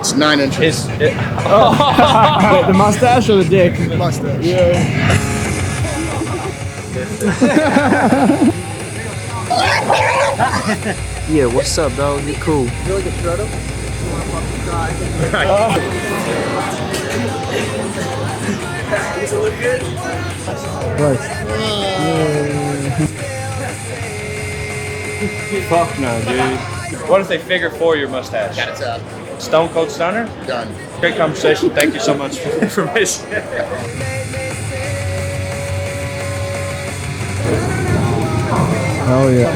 It's 9 inches. The mustache or the dick? The mustache. Yeah. Yeah, what's up, dog? You cool. You like a shredder? Does it look good? Right. Fuck no, dude. What if they figure 4 your mustache? Got it up. Stone Cold Stunner? Done. Great conversation. Thank you so much for the information. Hell yeah.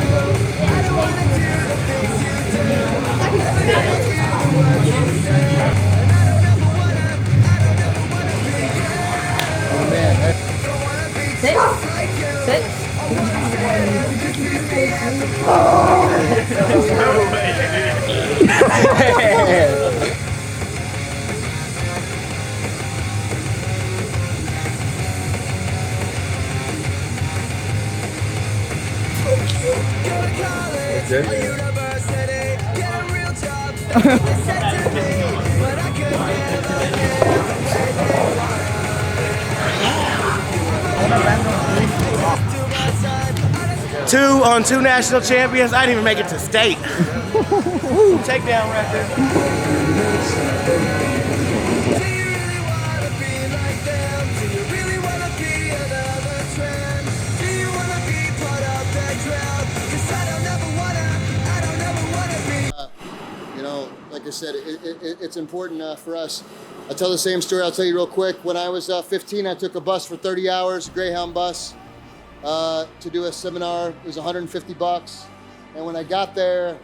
Sit. Sit. Two national champions. I didn't even make it to state. Woo, takedown record. You know, like I said, it's important for us. I'll tell the same story. I'll tell you real quick. When I was 15, I took a bus for 30 hours, a Greyhound bus, to do a seminar. It was $150. And when I got there,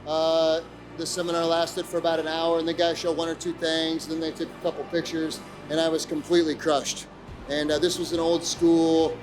the seminar lasted for about an hour, and the guy showed 1 or 2 things. Then they took a couple pictures, and I was completely crushed. And this was an old school,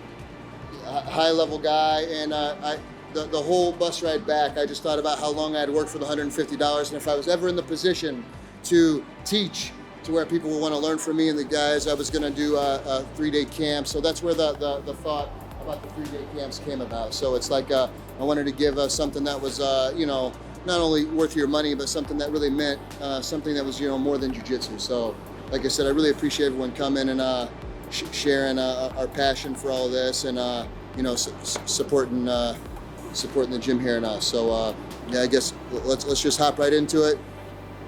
high-level guy, and the whole bus ride back, I just thought about how long I had worked for the $150, and if I was ever in the position to teach to where people would want to learn from me and the guys, I was going to do a 3-day camp. So that's where the thought about the 3-day camps came about. So it's like I wanted to give something that was, you know, not only worth your money, but something that really meant something that was, you know, more than jiu-jitsu. So like I said, I really appreciate everyone coming and sharing our passion for all of this, and you know, supporting the gym here and us. So yeah, I guess let's just hop right into it.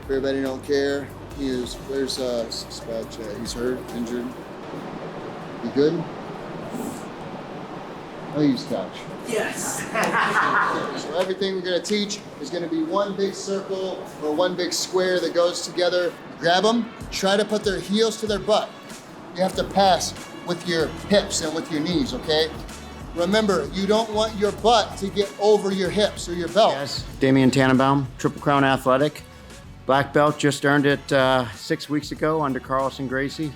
For everybody who don't care, where's Spatch? He's hurt, injured. You good? I'll use couch. Yes. So everything we're gonna teach is gonna be one big circle or one big square that goes together. Grab them, try to put their heels to their butt. You have to pass with your hips and with your knees, okay? Remember, you don't want your butt to get over your hips or your belt. Yes, Damian Tannenbaum, Triple Crown Athletic. Black belt, just earned it 6 weeks ago under Carlson Gracie.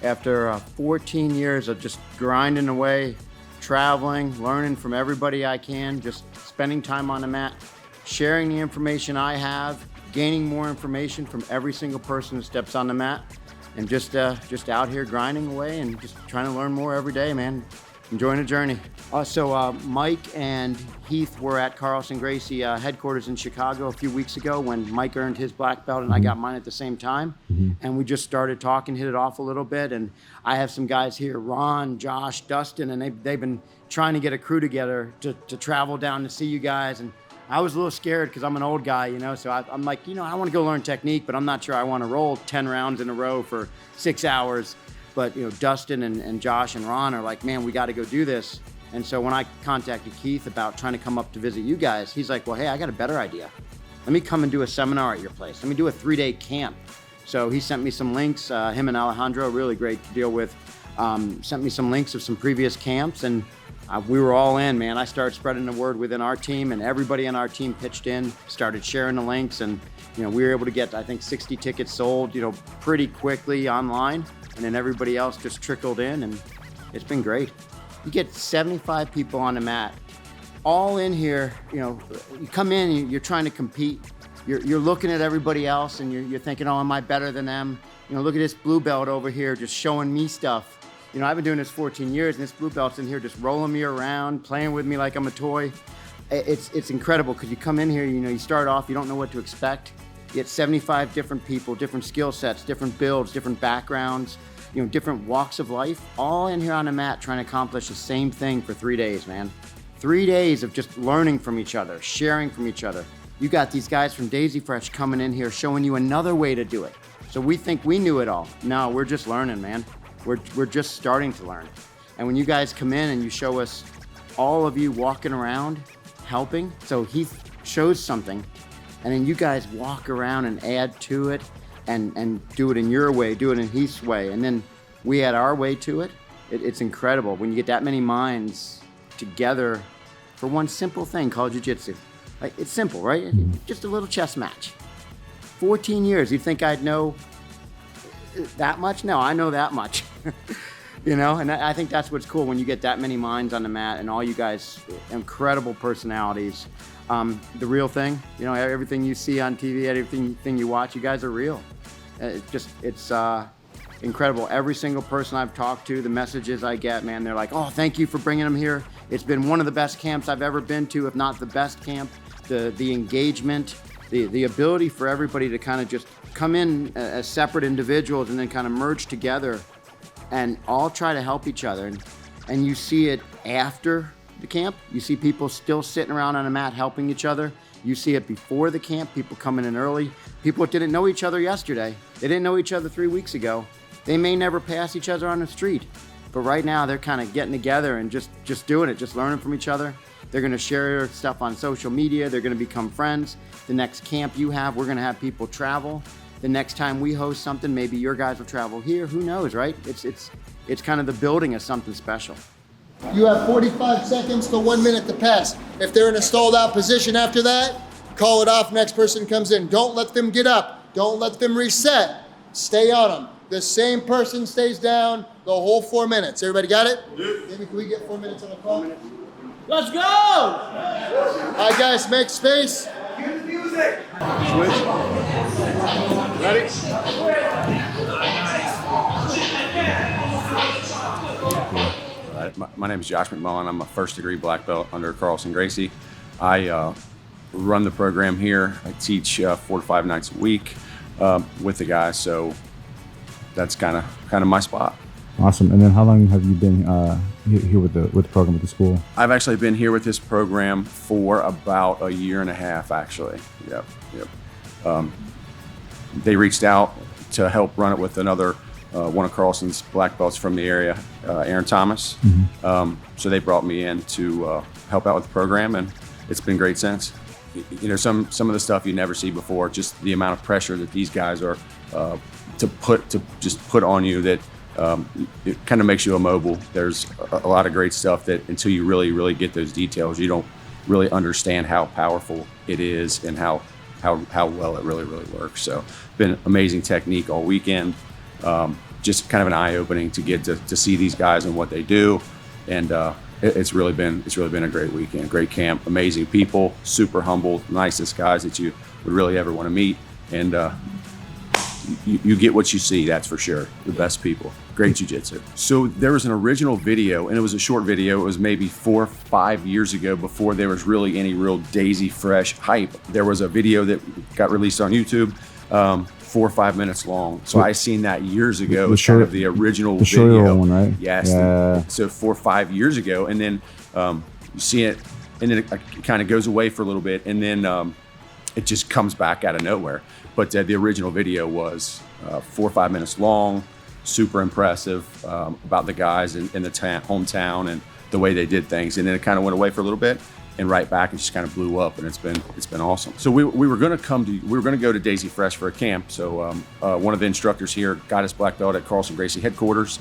After 14 years of just grinding away, traveling, learning from everybody I can, just spending time on the mat, sharing the information I have, gaining more information from every single person who steps on the mat, and just out here grinding away and just trying to learn more every day, man. Enjoying the journey. So Mike and Heath were at Carlson Gracie headquarters in Chicago a few weeks ago when Mike earned his black belt and I got mine at the same time. And we just started talking, hit it off a little bit. And I have some guys here, Ron, Josh, Dustin, and they've been trying to get a crew together to travel down to see you guys. And I was a little scared because I'm an old guy, you know, so I'm like, you know, I want to go learn technique, but I'm not sure I want to roll 10 rounds in a row for 6 hours. But, you know, Dustin and Josh and Ron are like, man, we got to go do this. And so when I contacted Keith about trying to come up to visit you guys, he's like, well, hey, I got a better idea. Let me come and do a seminar at your place. Let me do a 3-day camp. So he sent me some links, him and Alejandro, really great to deal with, sent me some links of some previous camps, and we were all in, man. I started spreading the word within our team, and everybody on our team pitched in, started sharing the links, and, you know, we were able to get, I think, 60 tickets sold, you know, pretty quickly online. And then everybody else just trickled in, and it's been great. You get 75 people on the mat, all in here. You know, you come in, you're trying to compete. You're looking at everybody else, and you're thinking, oh, am I better than them? You know, look at this blue belt over here just showing me stuff. You know, I've been doing this 14 years, and this blue belt's in here just rolling me around, playing with me like I'm a toy. It's incredible because you come in here, you know, you start off, you don't know what to expect. You get 75 different people, different skill sets, different builds, different backgrounds, you know, different walks of life, all in here on the mat trying to accomplish the same thing for 3 days, man. 3 days of just learning from each other, sharing from each other. You got these guys from Daisy Fresh coming in here showing you another way to do it. So we think we knew it all. No, we're just learning, man. We're just starting to learn. And when you guys come in and you show us all of you walking around, helping, so he shows something, and then you guys walk around and add to it and do it in your way, do it in Heath's way, and then we add our way to it. It's incredible when you get that many minds together for one simple thing called jiu-jitsu. Like, it's simple, right? Just a little chess match. 14 years, you'd think I'd know that much? No, I know that much. You know, and I think that's what's cool when you get that many minds on the mat and all you guys, incredible personalities. The real thing, you know, everything you see on TV, everything you watch, you guys are real. It's incredible. Every single person I've talked to, the messages I get, man, they're like, oh, thank you for bringing them here. It's been one of the best camps I've ever been to, if not the best camp. The engagement, the ability for everybody to kind of just come in as separate individuals and then kind of merge together and all try to help each other. And you see it after the camp. You see people still sitting around on a mat helping each other. You see it before the camp, people coming in early. People that didn't know each other yesterday. They didn't know each other 3 weeks ago. They may never pass each other on the street. But right now they're kind of getting together and just doing it, just learning from each other. They're gonna share stuff on social media. They're gonna become friends. The next camp you have, we're gonna have people travel. The next time we host something, maybe your guys will travel here. Who knows, right? It's kind of the building of something special. You have 45 seconds to 1 minute to pass. If they're in a stalled out position after that, call it off, next person comes in. Don't let them get up. Don't let them reset. Stay on them. The same person stays down the whole 4 minutes. Everybody got it? Maybe can we get 4 minutes on the clock? Let's go! All right, guys, make space. Cue the music. Switch. Ready? My name is Josh McMullen. I'm a first degree black belt under Carlson Gracie. I run the program here. I teach 4 to 5 nights a week with the guys, so that's kind of my spot. Awesome. And then how long have you been here with the program at the school? I've actually been here with this program for about a year and a half, actually. Yep. They reached out to help run it with another one of Carlson's black belts from the area, Aaron Thomas. Mm-hmm. So they brought me in to help out with the program, and it's been great since. You know, some of the stuff you never see before, just the amount of pressure that these guys are to put on you, that it kind of makes you immobile. There's a lot of great stuff that until you really get those details, you don't really understand how powerful it is and how well it really works. So been amazing technique all weekend. Just kind of an eye-opening to get to see these guys and what they do, and it's really been a great weekend, great camp, amazing people, super humble, nicest guys that you would really ever want to meet, and you get what you see, that's for sure. The best people, great jiu-jitsu. So there was an original video, and it was a short video. It was maybe 4 or 5 years ago, before there was really any real Daisy Fresh hype. There was a video that got released on YouTube, 4 or 5 minutes long. So I seen that years ago. It's kind of the original video. One, right? Yes. Yeah. So 4 or 5 years ago, and then you see it, and then it kind of goes away for a little bit, and then it just comes back out of nowhere. But the original video was 4 or 5 minutes long, super impressive about the guys in the hometown and the way they did things. And then it kind of went away for a little bit, and right back, it just kind of blew up, and it's been awesome. So we were going to go to Daisy Fresh for a camp. So one of the instructors here got his black belt at Carlson Gracie headquarters.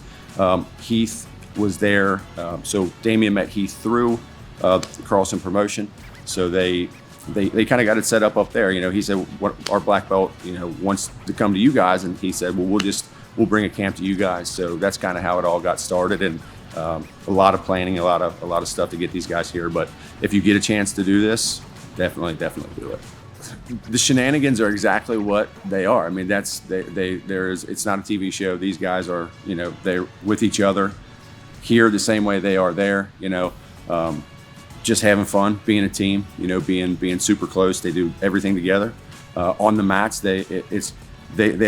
Heath was there. So Damien met Heath through the Carlson promotion. So they kind of got it set up there. You know, he said, our black belt, you know, wants to come to you guys. And he said, well, we'll bring a camp to you guys. So that's kind of how it all got started. And a lot of planning, a lot of stuff to get these guys here. But if you get a chance to do this, definitely do it. The shenanigans are exactly what they are. I mean, it's not a TV show. These guys are, you know, they're with each other here the same way they are there, you know. Just having fun, being a team, you know, being super close. They do everything together. On the mats, they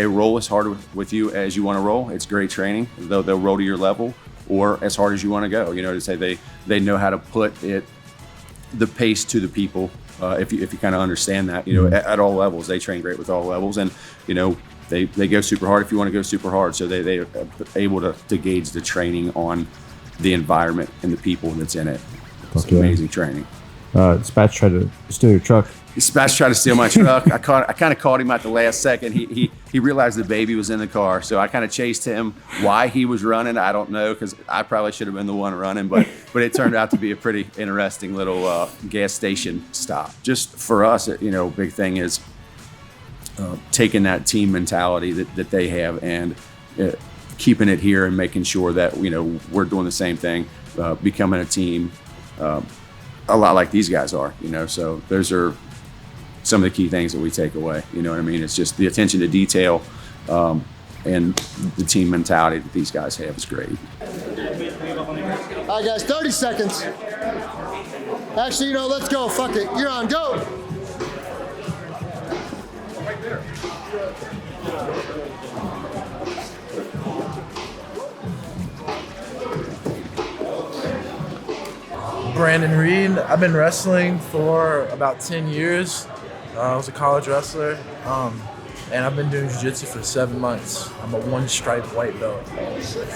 roll as hard with you as you want to roll. It's great training. They'll roll to your level or as hard as you want to go. You know, to say they know how to put the pace to the people. If you kind of understand that, you know, at all levels, they train great with all levels, and you know they go super hard if you want to go super hard. So they are able to gauge the training on the environment and the people that's in it. It's amazing training. Spatch tried to steal your truck. Spatch tried to steal my truck. I kind of caught him at the last second. He realized the baby was in the car, so I kind of chased him. Why he was running, I don't know, because I probably should have been the one running. But it turned out to be a pretty interesting little gas station stop. Just for us, you know, big thing is taking that team mentality that they have and keeping it here and making sure that, you know, we're doing the same thing, becoming a team, a lot like these guys are. You know, so those are some of the key things that we take away. You know what I mean? It's just the attention to detail and the team mentality that these guys have is great. All right, guys, 30 seconds. Actually, you know, let's go. Fuck it. You're on. Go. Brandon Reed. I've been wrestling for about 10 years. I was a college wrestler, and I've been doing jiu-jitsu for 7 months. I'm a one-stripe white belt.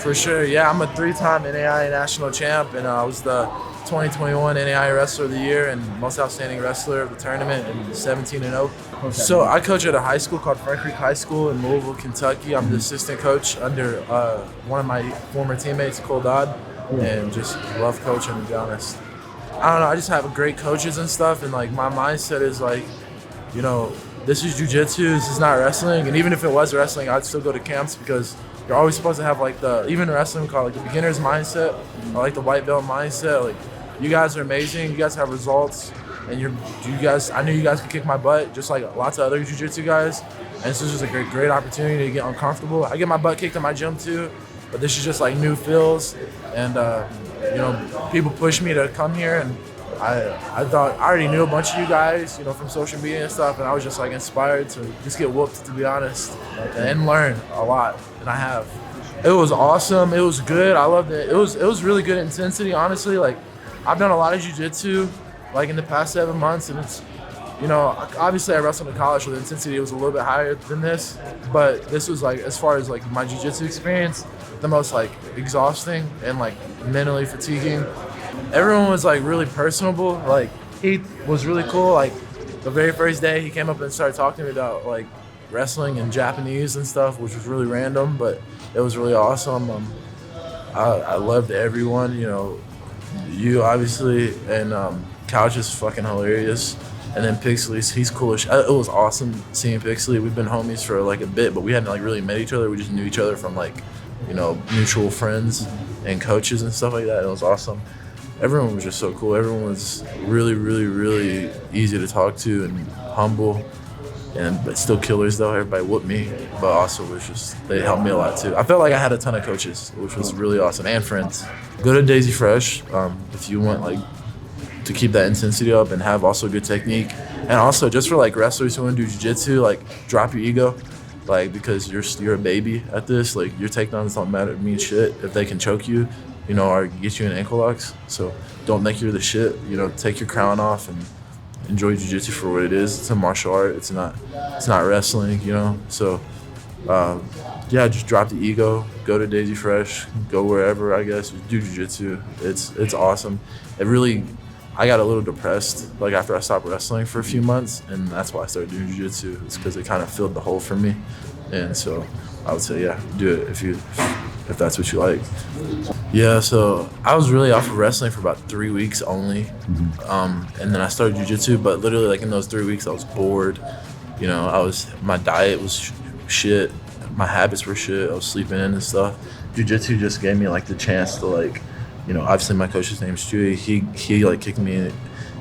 For sure, yeah, I'm a 3-time NAI national champ, and I was the 2021 NAI Wrestler of the Year and Most Outstanding Wrestler of the tournament, and 17-0. Okay. So I coach at a high school called Frank Creek High School in Louisville, Kentucky. I'm the assistant coach under one of my former teammates, Cole Dodd, and just love coaching, to be honest. I don't know, I just have great coaches and stuff, and like my mindset is like, you know, this is jiu-jitsu, this is not wrestling, and even if it was wrestling, I'd still go to camps because you're always supposed to have like even in wrestling we call it like the beginner's mindset or like the white belt mindset. Like, you guys are amazing, you guys have results, and I knew you guys could kick my butt just like lots of other jiu-jitsu guys, and this is just a great opportunity to get uncomfortable. I get my butt kicked in my gym too, but this is just like new feels, and you know, people push me to come here, and I thought I already knew a bunch of you guys, you know, from social media and stuff, and I was just like inspired to just get whooped, to be honest, and learn a lot, and I have. It was awesome. It was good. I loved it. It was really good intensity, honestly. Like, I've done a lot of jiu-jitsu, like in the past 7 months, and it's, you know, obviously I wrestled in college, so the intensity was a little bit higher than this, but this was like, as far as like my jiu-jitsu experience, the most like exhausting and like mentally fatiguing. Everyone was like really personable. Like, Heath was really cool. Like, the very first day he came up and started talking to me about like wrestling and Japanese and stuff, which was really random, but it was really awesome. I loved everyone, you know, you obviously, and Couch is fucking hilarious. And then Pixley, he's cool. It was awesome seeing Pixley. We've been homies for like a bit, but we hadn't like really met each other. We just knew each other from like, you know, mutual friends and coaches and stuff like that. It was awesome. Everyone was just so cool. Everyone was really easy to talk to and humble, but still killers though. Everybody whooped me, but also was just, they helped me a lot too. I felt like I had a ton of coaches, which was really awesome, and friends. Go to Daisy Fresh if you want like to keep that intensity up and have also good technique, and also just for like wrestlers who want to do jiu-jitsu, like drop your ego, like, because you're a baby at this. Like, your takedowns don't mean shit if they can choke you, you know, or get you in ankle locks. So don't think you're the shit. You know, take your crown off and enjoy jiu-jitsu for what it is. It's a martial art. It's not wrestling, you know. So yeah, just drop the ego. Go to Daisy Fresh. Go wherever, I guess. Do jiu-jitsu. It's awesome. I got a little depressed like after I stopped wrestling for a few months, and that's why I started doing jiu-jitsu. It's because it kind of filled the hole for me, and so I would say, yeah, do it if that's what you like. Yeah, so I was really off of wrestling for about 3 weeks only, and then I started jiu-jitsu. But literally, like in those 3 weeks, I was bored. You know, my diet was shit, my habits were shit. I was sleeping in and stuff. Jiu-jitsu just gave me like the chance to like, you know, obviously my coach's name's Stewie. He like kicked me in.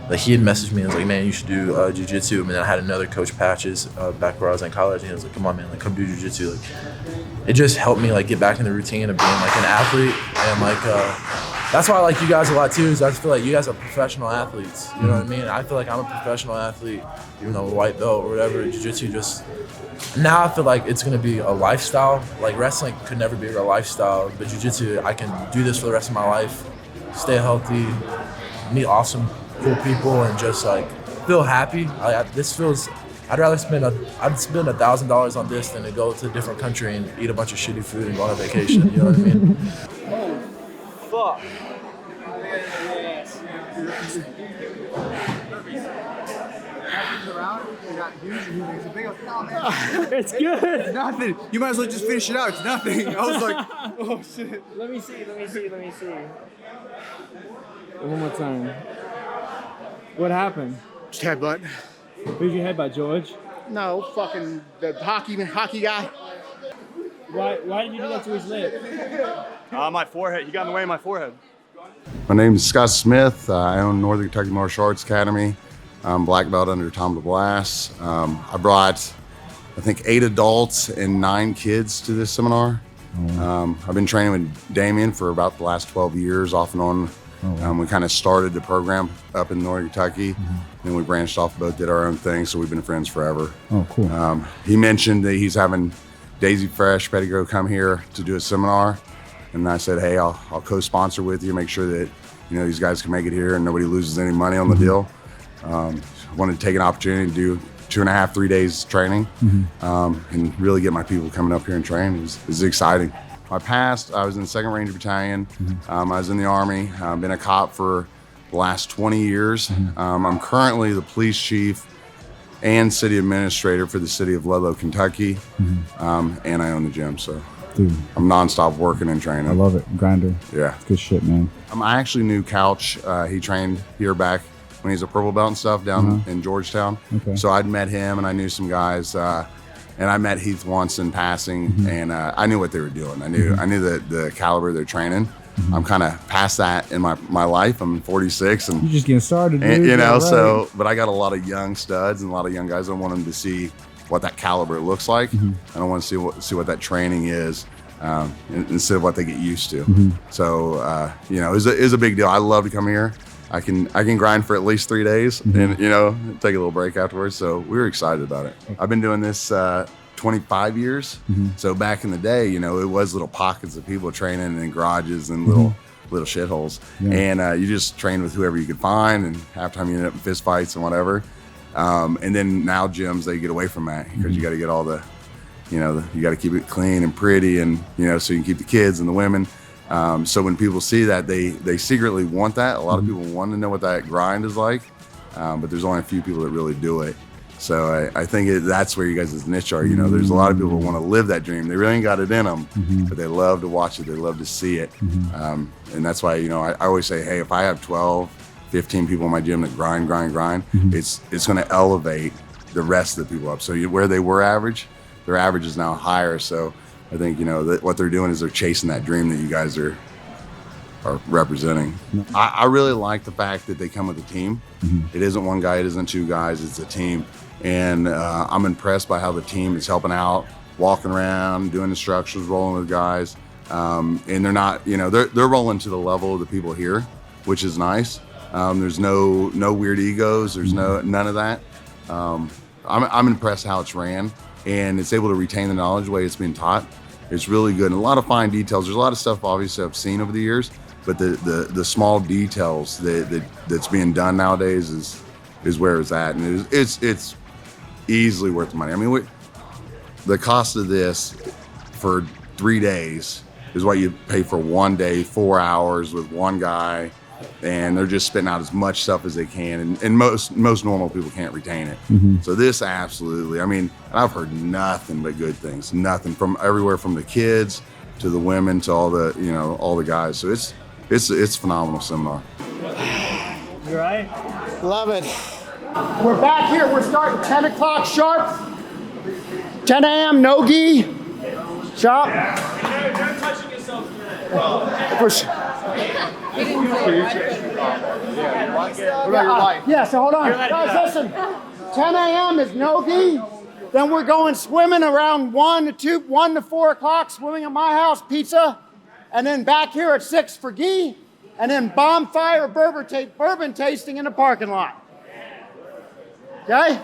Like, he had messaged me and was like, man, you should do jiu-jitsu. And then I had another coach, Patches, back where I was in college, and he was like, come on, man, like, come do jiu-jitsu. Like, it just helped me like get back in the routine of being like an athlete, and like that's why I like you guys a lot too. Is I feel like you guys are professional athletes. You know what I mean? I feel like I'm a professional athlete, even though I'm a white belt or whatever. Jiu-jitsu just now I feel like it's gonna be a lifestyle. Like wrestling could never be a lifestyle, but jiu-jitsu, I can do this for the rest of my life, stay healthy, meet awesome, cool people, and just like feel happy. This feels. I'd rather spend $1,000 on this than to go to a different country and eat a bunch of shitty food and go on a vacation. You know what I mean? Fuck. It's good. It's nothing. You might as well just finish it out. It's nothing. I was like, oh shit. Let me see. One more time. What happened? Just headbutt. Who'd you headbutt, George? No, fucking the hockey guy. Why did you do that to his lip? My forehead. He got in the way of my forehead. My name is Scott Smith. I own Northern Kentucky Martial Arts Academy. I'm black belt under Tom DeBlas. I brought, I think, 8 adults and 9 kids to this seminar. I've been training with Damien for about the last 12 years, off and on. We kind of started the program up in Northern Kentucky, then we branched off, both did our own thing, so we've been friends forever. Oh, cool. He mentioned that he's having Daisy Fresh Pettigrew come here to do a seminar, and I said, hey, I'll co-sponsor with you, make sure that these guys can make it here and nobody loses any money on the deal. I wanted to take an opportunity to do 2.5, 3 days training, and really get my people coming up here and train. It was exciting. My past, I was in the 2nd Ranger Battalion. I was in the Army. I've been a cop for the last 20 years. I'm currently the police chief and city administrator for the city of Ludlow, Kentucky, and I own the gym. So Dude, I'm nonstop working and training. I love it. Grinder. Yeah. It's good shit, man. I actually knew Couch. He trained here back when he was a purple belt and stuff down in Georgetown. Okay. So I'd met him and I knew some guys. And I met Heath once in passing, and I knew what they were doing. I knew the caliber they're training. I'm kind of past that in my life. I'm 46, and You're just getting started, dude. and, Yeah, right. so. But I got a lot of young studs and a lot of young guys. I want them to see what that caliber looks like. I don't want to see what that training is, instead of what they get used to. So it's a big deal. I love to come here. I can grind for at least 3 days and take a little break afterwards. So we were excited about it. I've been doing this 25 years. So back in the day, it was little pockets of people training in garages and little shitholes. And you just train with whoever you could find, and half the time you end up in fist fights and whatever. And then now gyms, they get away from that because you got to get all the, you got to keep it clean and pretty, and so you can keep the kids and the women. So when people see that, they secretly want that. A lot of people want to know what that grind is like, but there's only a few people that really do it. So I think that's where you guys' niche are. There's a lot of people that want to live that dream. They really ain't got it in them, but they love to watch it. They love to see it. And that's why, I always say, hey, if I have 12, 15 people in my gym that grind, it's going to elevate the rest of the people up. So where they were average, their average is now higher. So I think, that what they're doing is they're chasing that dream that you guys are representing. I really like the fact that they come with a team. It isn't one guy, it isn't 2 guys, it's a team. And I'm impressed by how the team is helping out, walking around, doing instructions, rolling with guys. And they're not, they're rolling to the level of the people here, which is nice. There's no weird egos, there's none of that. I'm impressed how it's ran, and it's able to retain the knowledge the way it's being taught. It's really good, and a lot of fine details. There's a lot of stuff obviously I've seen over the years, but the small details that's being done nowadays is where it's at, and it's easily worth the money. I mean, the cost of this for 3 days is what you pay for 1 day, 4 hours with one guy, and they're just spitting out as much stuff as they can, and most normal people can't retain it. So this absolutely, I mean, I've heard nothing but good things, nothing from everywhere, from the kids to the women to all the guys. So it's a phenomenal seminar. You right? Love it. We're back here. We're starting 10 o'clock sharp. 10 a.m. No gi. Sharp. You're touching yourself. Yeah, so hold on. Guys, listen. 10 a.m. is no gi. Then we're going swimming around 1 to 4 o'clock, swimming at my house, pizza. And then back here at 6 for gi. and then bonfire bourbon tasting in the parking lot. Okay?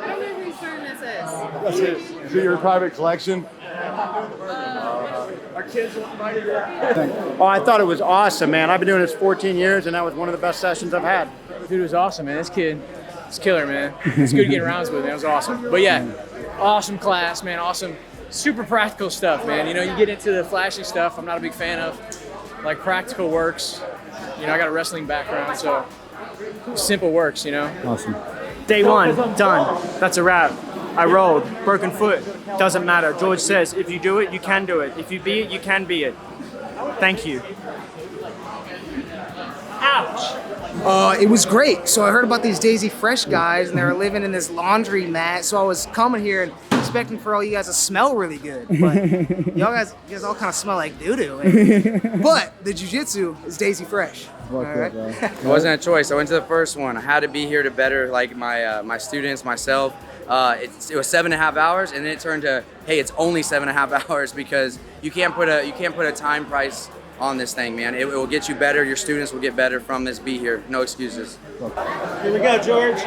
I don't know whose turn this is. That's it. Is it your private collection? Our kids will invite you. Oh, I thought it was awesome, man. I've been doing this 14 years, and that was one of the best sessions I've had. Dude, it was awesome, man. This kid, it's killer, man. It's good getting rounds with, man. It was awesome. But yeah, awesome class, man. Awesome, super practical stuff, man. You know, you get into the flashy stuff I'm not a big fan of. Like practical works. You know, I got a wrestling background, so simple works, you know. Awesome. Day one, done. That's a wrap. I rolled, broken foot, doesn't matter. George says, if you do it, you can do it. If you be it, you can be it. Thank you. Ouch. It was great. So I heard about these Daisy Fresh guys, and they were living in this laundry mat. So I was coming here and expecting for all you guys to smell really good, but you guys all kind of smell like doo-doo. But the jiu-jitsu is Daisy Fresh. All right? It wasn't a choice. I went to the first one. I had to be here to better like my students, myself. It was 7.5 hours, and then it turned to, hey, it's only 7.5 hours because you can't put a time price on this thing, man. It will get you better. Your students will get better from this. Be here. No excuses. Here we go, George.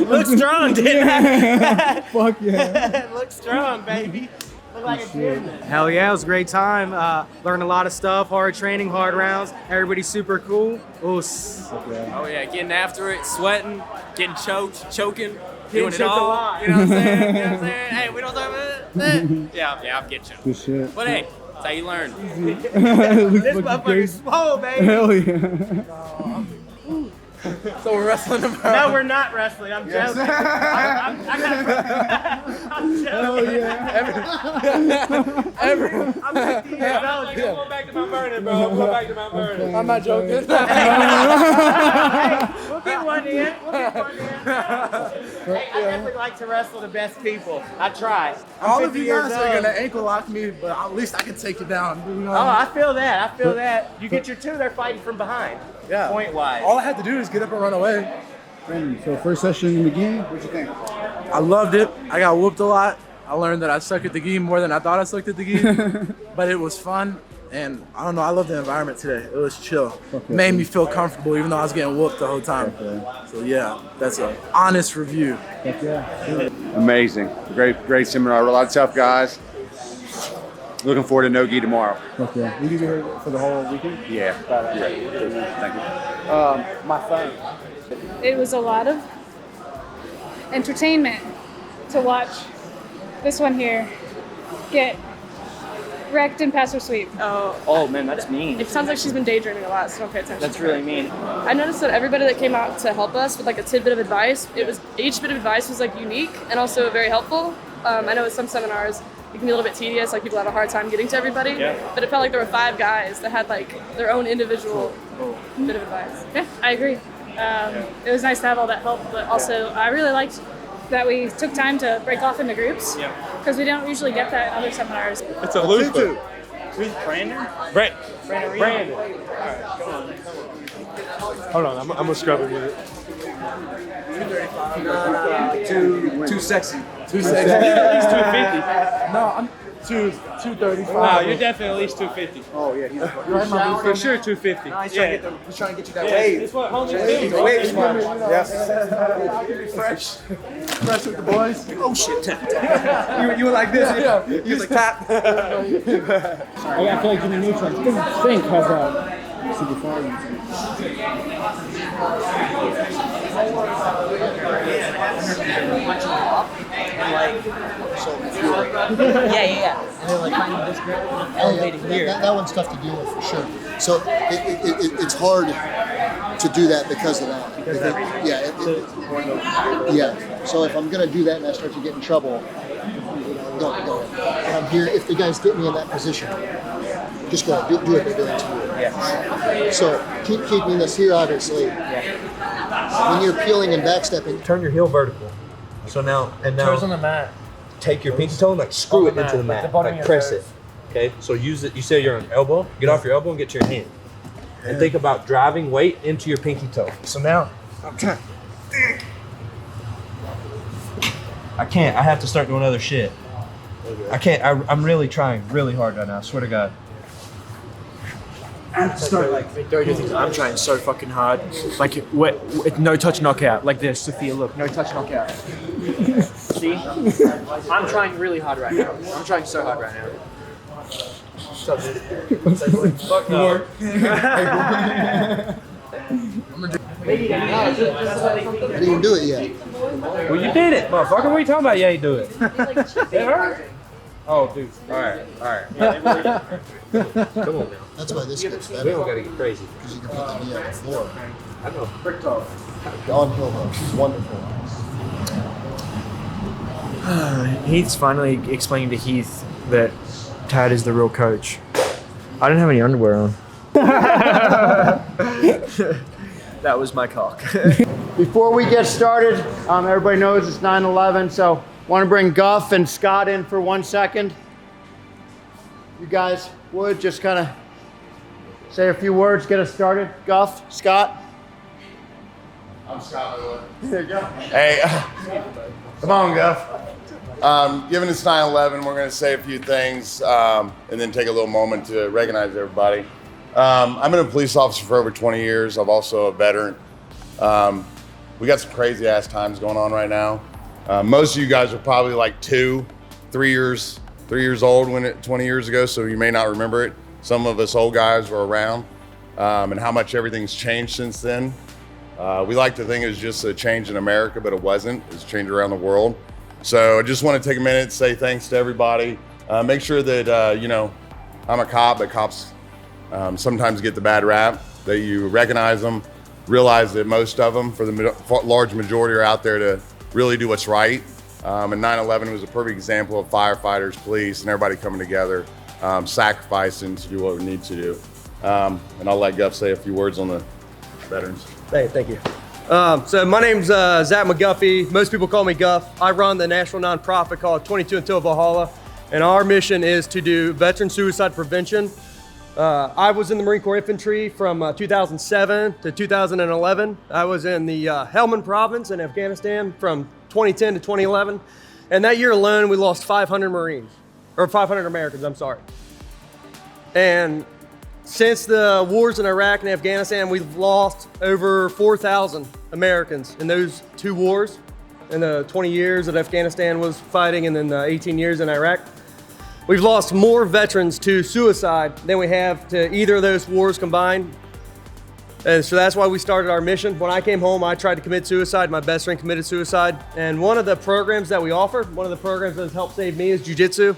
Looks strong, didn't I? Fuck yeah. Looks strong, baby. Look like a gym. Hell yeah, it was a great time. Learned a lot of stuff, hard training, hard rounds. Everybody's super cool. Oh yeah, getting after it, sweating, getting choked, choking, doing it all. You know what I'm saying? You know what I'm saying? Hey, we don't talk about it. Yeah, I'm getting choked. Good shit. But hey, that's how you learn. This motherfucker's swole, baby. Hell yeah. So we're wrestling tomorrow. No, we're not wrestling. I'm joking. I'm joking. I'm 50 years old. I'm going back to Mount Vernon, bro. I'm going back to Mount Vernon. I'm not joking. Hey, we'll get one in. Hey, I definitely like to wrestle the best people. I try. All of you guys are gonna ankle lock me, but at least I can take you down. You know? Oh, I feel that. You get your two, they're fighting from behind. Yeah. Point wise. All I had to do is get up and run away. Brandon, so first session in the game, what'd you think? I loved it. I got whooped a lot. I learned that I suck at the game more than I thought I sucked at the game. But it was fun. And I don't know, I love the environment today. It was chill. Okay. Made me feel comfortable even though I was getting whooped the whole time. Okay. So yeah, that's an honest review. Heck yeah. Amazing. Great seminar. A lot of tough guys. Looking forward to no-gi tomorrow. Okay. Will you be here for the whole weekend? Yeah. Thank you. My phone. It was a lot of entertainment to watch this one here get wrecked in pass or sweep. Oh man, that's mean. It sounds like she's been daydreaming a lot, so don't pay attention. That's really mean. I noticed that everybody that came out to help us with like a tidbit of advice, each bit of advice was like unique and also very helpful. I know at some seminars it can be a little bit tedious, like people have a hard time getting to everybody. Yeah. But it felt like there were 5 guys that had like their own individual bit of advice. Yeah, I agree. It was nice to have all that help, but also I really liked that we took time to break off into groups because we don't usually get that in other seminars. It's a loser. Who's Brandon? Brandon. All right, come on. Hold on, I'm gonna scrub it with it. 235. Too sexy. Too sexy. At least 250. No, I'm 235. Wow, you're definitely at least 250. Oh yeah, he's For sure 250. No, he's trying to get you that Yeah, wave. it's what homies Wave, do. wave smart. Yes. Fresh with the boys. Oh shit, tap. You were like this. Yeah. You was like tap. I feel like Jimmy Neutron. He doesn't think has that. Super far. Yeah. And they're like finding this elevating here. That one's tough to deal with for sure. So it's hard to do that because of that. Yeah. So if I'm gonna do that and I start to get in trouble, don't go. And I'm here. If the guys get me in that position, just go ahead, do what they're doing to you. Yeah. So keeping this here, obviously. When you're peeling and backstepping, turn your heel vertical. So now Toes on the mat. take your pinky toe and like screw it into the mat, like press it. Okay, so use it. You say you're on an elbow. Get off your elbow and get to your hand, and think about driving weight into your pinky toe. So now I'm trying. I can't. I have to start doing other shit. I can't. I'm really trying really hard right now. I swear to God. Start like I'm trying so fucking hard. Like no touch knockout. Like this, Sophia. Look, no touch knockout. See? I'm trying really hard right now. I'm trying so hard right now. Fuck no. I didn't even do it yet. Well, you did it, motherfucker. What are you talking about? Yeah, you do it. It hurt? Oh, dude. All right. Come on now. That's why this gets better. We don't gotta get crazy. Because you can put the knee on the floor. I know. Downhill though. Wonderful. Heath's finally explaining to Heath that Tad is the real coach. I didn't have any underwear on. That was my cock. Before we get started, everybody knows it's 9/11, so want to bring Guff and Scott in for 1 second. You guys would just kind of say a few words, get us started. Guff, Scott. I'm Scott, by the way. There you go. Hey, come on, Guff. Given it's 9/11, we're going to say a few things and then take a little moment to recognize everybody. I've been a police officer for over 20 years. I'm also a veteran. We got some crazy ass times going on right now. Most of you guys are probably like 3 years old 20 years ago, so you may not remember it. Some of us old guys were around, and how much everything's changed since then. We like to think it was just a change in America, but it wasn't. It's a change around the world. So I just want to take a minute to say thanks to everybody. Make sure that, I'm a cop, but cops sometimes get the bad rap, that you recognize them, realize that most of them, for the large majority, are out there to really do what's right. And 9/11 was a perfect example of firefighters, police, and everybody coming together, sacrificing to do what we need to do. And I'll let Guff say a few words on the veterans. Hey, thank you. So my name's Zach McGuffey. Most people call me Guff. I run the national nonprofit called 22 Until Valhalla, and our mission is to do veteran suicide prevention. I was in the Marine Corps Infantry from 2007 to 2011. I was in the Helmand Province in Afghanistan from 2010 to 2011. And that year alone, we lost 500 Marines, or 500 Americans, I'm sorry. And since the wars in Iraq and Afghanistan, we've lost over 4,000 Americans in those two wars, in the 20 years that Afghanistan was fighting and then the 18 years in Iraq. We've lost more veterans to suicide than we have to either of those wars combined. And so that's why we started our mission. When I came home, I tried to commit suicide. My best friend committed suicide. And one of the programs that we offer, one of the programs that has helped save me, is jiu-jitsu.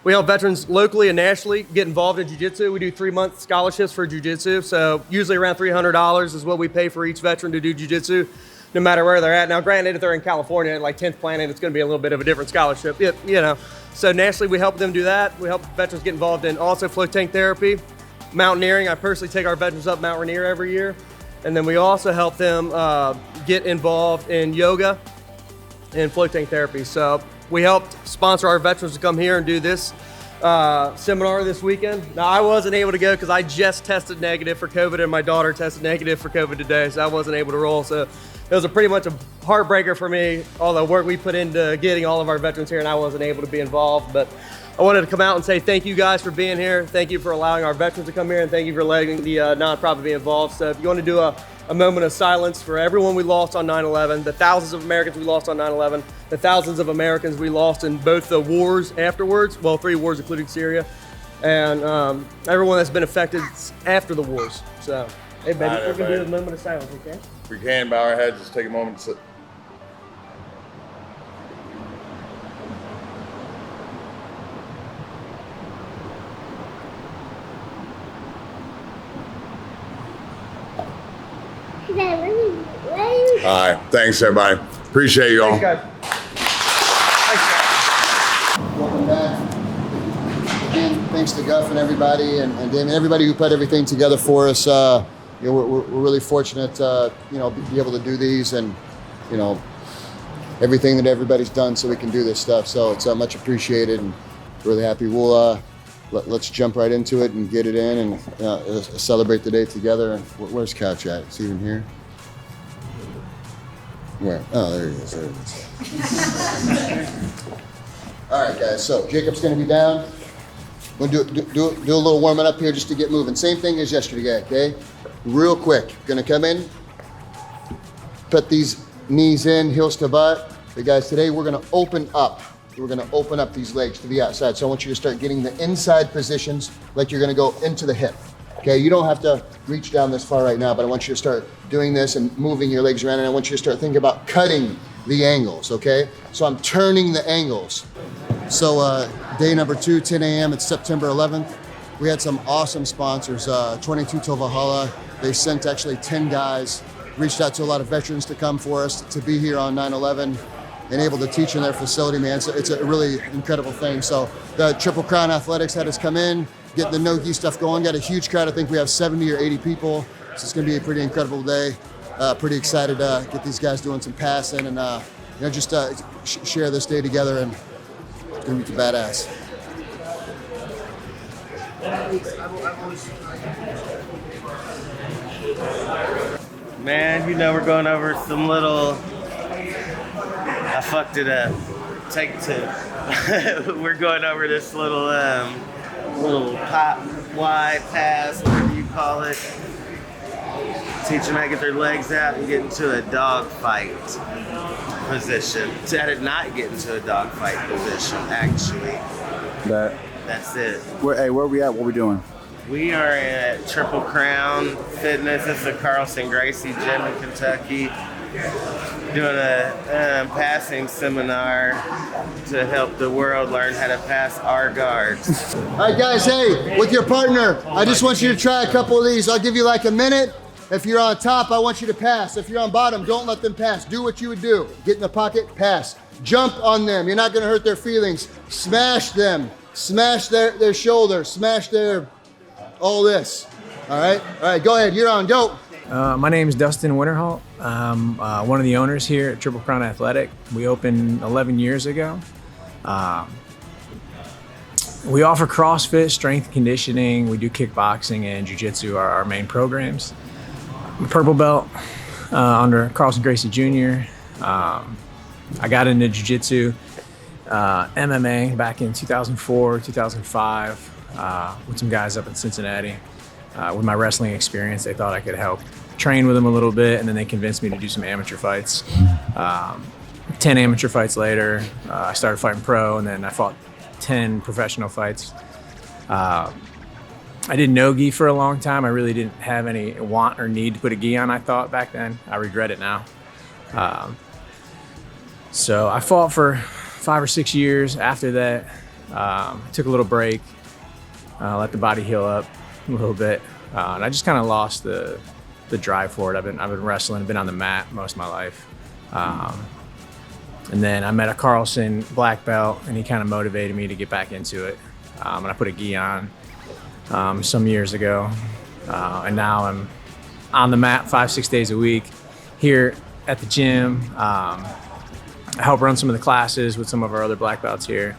We help veterans locally and nationally get involved in jiu-jitsu. We do 3-month scholarships for jiu-jitsu. So usually around $300 is what we pay for each veteran to do jiu-jitsu, no matter where they're at. Now, granted, if they're in California, like 10th Planet, it's going to be a little bit of a different scholarship, So nationally, we help them do that. We help veterans get involved in also float tank therapy, mountaineering. I personally take our veterans up Mount Rainier every year. And then we also help them get involved in yoga and float tank therapy. So we helped sponsor our veterans to come here and do this seminar this weekend. Now, I wasn't able to go because I just tested negative for COVID, and my daughter tested negative for COVID today, so I wasn't able to roll. So it was pretty much a heartbreaker for me, all the work we put into getting all of our veterans here, and I wasn't able to be involved. But I wanted to come out and say thank you guys for being here. Thank you for allowing our veterans to come here, and thank you for letting the nonprofit be involved. So if you want to do a moment of silence for everyone we lost on 9/11, the thousands of Americans we lost on 9/11, the thousands of Americans we lost in both the wars afterwards, well, 3 wars including Syria, and everyone that's been affected after the wars. So, hey, baby, we're going to do a moment of silence, okay? If we can, bow our heads, just take a moment to All right, thanks everybody. Appreciate you all. Welcome back. Again, thanks to Guff and everybody, and Damon, everybody who put everything together for us. We're really fortunate to be able to do these, and everything that everybody's done so we can do this stuff. So it's much appreciated, and really happy. We'll let's jump right into it and get it in and celebrate the day together. And where's Couch at? Is he even here? Where? Oh, there he is. There he is. All right, guys. So Jacob's going to be down. We'll do a little warming up here just to get moving. Same thing as yesterday, okay? Real quick. Going to come in, put these knees in, heels to butt. Okay, guys, today we're going to open up. We're going to open up these legs to the outside. So I want you to start getting the inside positions like you're going to go into the hip. Okay, you don't have to reach down this far right now, but I want you to start doing this and moving your legs around, and I want you to start thinking about cutting the angles, okay? So I'm turning the angles. So day number 2, 10 a.m., it's September 11th. We had some awesome sponsors, 22 to Valhalla. They sent actually 10 guys, reached out to a lot of veterans to come for us to be here on 9/11 and able to teach in their facility, man. So it's a really incredible thing. So the Triple Crown Athletics had us come in, get the no-gi stuff going. Got a huge crowd. I think we have 70 or 80 people. So it's going to be a pretty incredible day. Pretty excited to get these guys doing some passing and just share this day together, and it's going to be badass. Man, we're going over some little. I fucked it up. Take 2. We're going over this little pop, wide pass, whatever you call it. Teach them how to get their legs out and get into a dog fight position. How to not get into a dog fight position, actually. That's it. Where we at? What we doing? We are at Triple Crown Fitness. It's the Carlson Gracie Gym in Kentucky. Doing a passing seminar to help the world learn how to pass our guards. All right, guys, hey, with your partner, I just want you to try a couple of these. I'll give you like a minute. If you're on top, I want you to pass. If you're on bottom, don't let them pass. Do what you would do. Get in the pocket, pass. Jump on them. You're not going to hurt their feelings. Smash them. Smash their shoulder. Smash their all this. All right, go ahead. You're on. Go. My name is Dustin Winterhalt. I'm one of the owners here at Triple Crown Athletic. We opened 11 years ago. We offer CrossFit, strength conditioning. We do kickboxing and jiu-jitsu are our main programs. I'm a purple belt under Carlson Gracie Jr. I got into jiu-jitsu, MMA back in 2004, 2005 with some guys up in Cincinnati. With my wrestling experience, they thought I could help train with them a little bit, and then they convinced me to do some amateur fights. 10 amateur fights later, I started fighting pro, and then I fought 10 professional fights. I did no gi for a long time. I really didn't have any want or need to put a gi on, I thought, back then. I regret it now. So I fought for 5 or 6 years. After that, took a little break, let the body heal up a little bit, and I just kind of lost the drive for it. I've been wrestling, been on the mat most of my life, and then I met a Carlson black belt, and he kind of motivated me to get back into it. And I put a gi on some years ago, and now I'm on the mat 5-6 days a week here at the gym. I help run some of the classes with some of our other black belts here.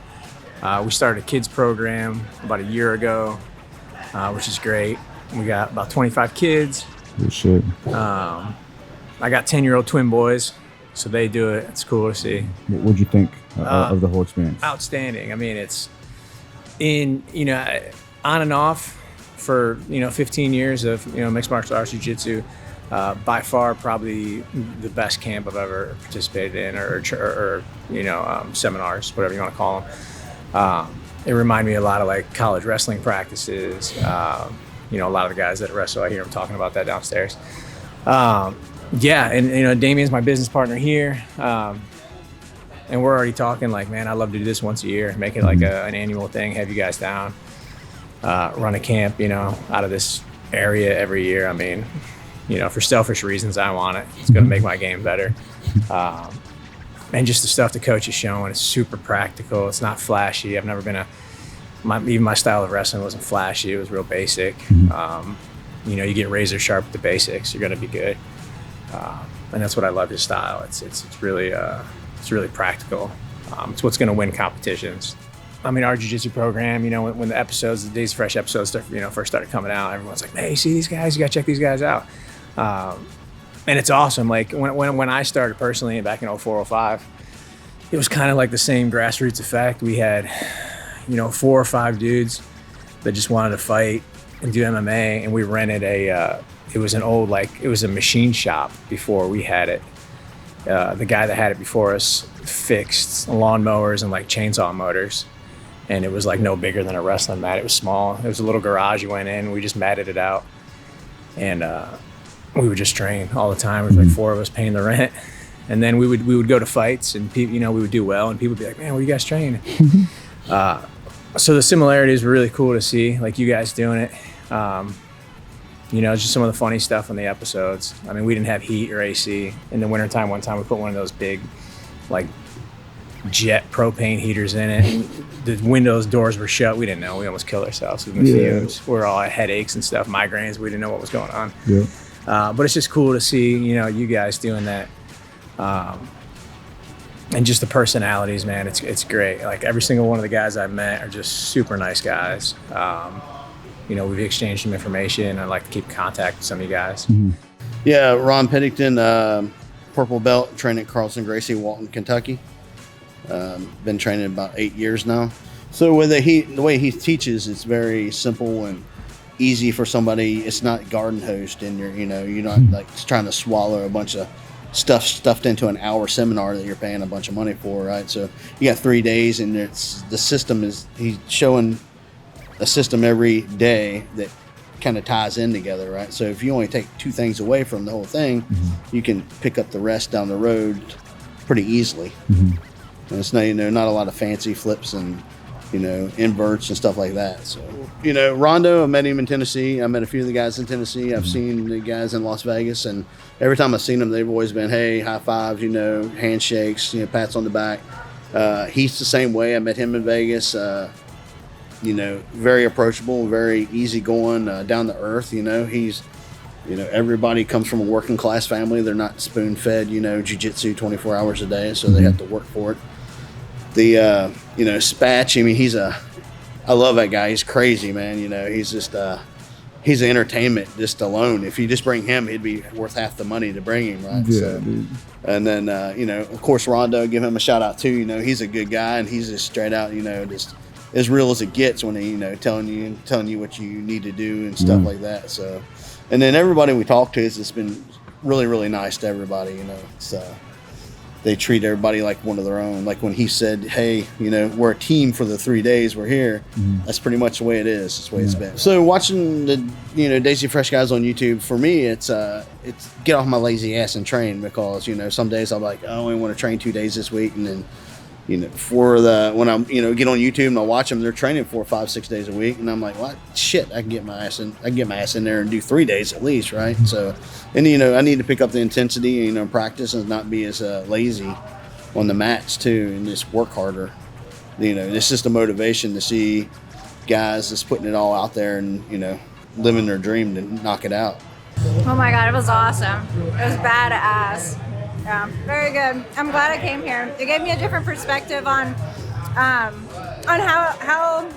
We started a kids program about a year ago, which is great. We got about 25 kids. Good shit. I got 10-year-old twin boys, so they do it. It's cool to see. What'd you think of the whole experience? Outstanding. I mean, it's on and off for 15 years of mixed martial arts jiu-jitsu. By far, probably the best camp I've ever participated in, or seminars, whatever you want to call them. It reminded me a lot of like college wrestling practices. A lot of the guys that wrestle, I hear them talking about that downstairs. Damien's my business partner here. And we're already talking like, man, I'd love to do this once a year, make it like an annual thing, have you guys down, run a camp, out of this area every year. I mean, for selfish reasons, I want it. It's going to make my game better. And just the stuff the coach is showing, it's super practical. It's not flashy. I've never been even my style of wrestling wasn't flashy. It was real basic. You get razor sharp with the basics, you're going to be good. And that's what I love his style. It's really practical. It's what's going to win competitions. I mean, our jiu-jitsu program, when the Days Fresh episodes first started coming out, everyone's like, hey, see these guys? You got to check these guys out. And it's awesome. Like when I started personally back in 04, 05, it was kind of like the same grassroots effect. We had, 4 or 5 dudes that just wanted to fight and do MMA, and we rented it was a machine shop before we had it. The guy that had it before us fixed lawnmowers and like chainsaw motors, and it was like no bigger than a wrestling mat. It was small. It was a little garage you went in, we just matted it out, and we would just train all the time. There was like 4 of us paying the rent, and then we would go to fights, and people, we would do well, and people would be like, man, where you guys training? So the similarities were really cool to see, like you guys doing it. Just some of the funny stuff in the episodes. I mean, we didn't have heat or AC. In the wintertime, one time we put one of those big, like, jet propane heaters in it. The windows, doors were shut. We didn't know. We almost killed ourselves with the fumes. We were all had headaches and stuff, migraines. We didn't know what was going on. Yeah. But it's just cool to see, you guys doing that. And just the personalities, man, it's great. Like every single one of the guys I've met are just super nice guys. We've exchanged some information. I'd like to keep contact with some of you guys. Yeah, Ron Pennington, purple belt, training at Carlson Gracie, Walton, Kentucky. Been training about 8 years now. So with the way he teaches, it's very simple and easy for somebody. It's not garden hosed, and you're not like trying to swallow a bunch of stuff stuffed into an hour seminar that you're paying a bunch of money for, right? So you got 3 days, and he's showing a system every day that kind of ties in together, right? So if you only take 2 things away from the whole thing, you can pick up the rest down the road pretty easily. And it's not a lot of fancy flips and inverts and stuff like that. So Rondo, I met him in Tennessee. I met a few of the guys in Tennessee. I've seen the guys in Las Vegas, and every time I've seen them, they've always been, hey, high fives, handshakes, pats on the back. He's the same way. I met him in Vegas. Very approachable, very easygoing, down to earth. He's, everybody comes from a working class family. They're not spoon fed, jiu-jitsu 24 hours a day, so they have to work for it. The, Spatch, I mean, I love that guy. He's crazy, man. He's just, he's an entertainment just alone. If you just bring him, he'd be worth half the money to bring him, right? Yeah, dude. And then, of course, Rondo, give him a shout out too. He's a good guy, and he's just straight out, just as real as it gets when he, telling you what you need to do and stuff like that. So, and then everybody we talk to has just been really, really nice to everybody. They treat everybody like one of their own. Like when he said, hey, we're a team for the 3 days we're here. That's pretty much the way it is. That's the way it's been. So watching the, Daisy Fresh guys on YouTube, for me, it's get off my lazy ass and train, because, some days I'm like, I only want to train 2 days this week. And then, when I'm, get on YouTube and I watch them, they're training 4, 5, 6 days a week. And I'm like, what? Shit, I can get my ass in there and do 3 days at least. Right. So, and, I need to pick up the intensity, practice and not be as lazy on the mats too, and just work harder. It's just a motivation to see guys just putting it all out there and, living their dream to knock it out. Oh my God, it was awesome. It was badass. Yeah, very good. I'm glad I came here. It gave me a different perspective on how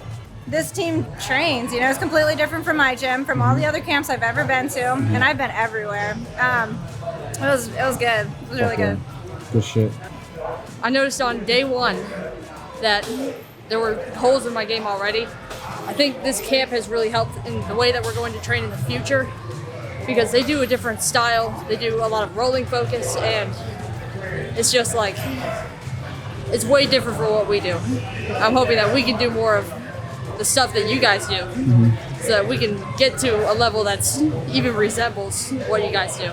this team trains. It's completely different from my gym, from all the other camps I've ever been to, and I've been everywhere. It was good. It was really good. Good shit. I noticed on day 1 that there were holes in my game already. I think this camp has really helped in the way that we're going to train in the future, because they do a different style. They do a lot of rolling focus, and it's just like, it's way different from what we do. I'm hoping that we can do more of the stuff that you guys do, so that we can get to a level that's even resembles what you guys do.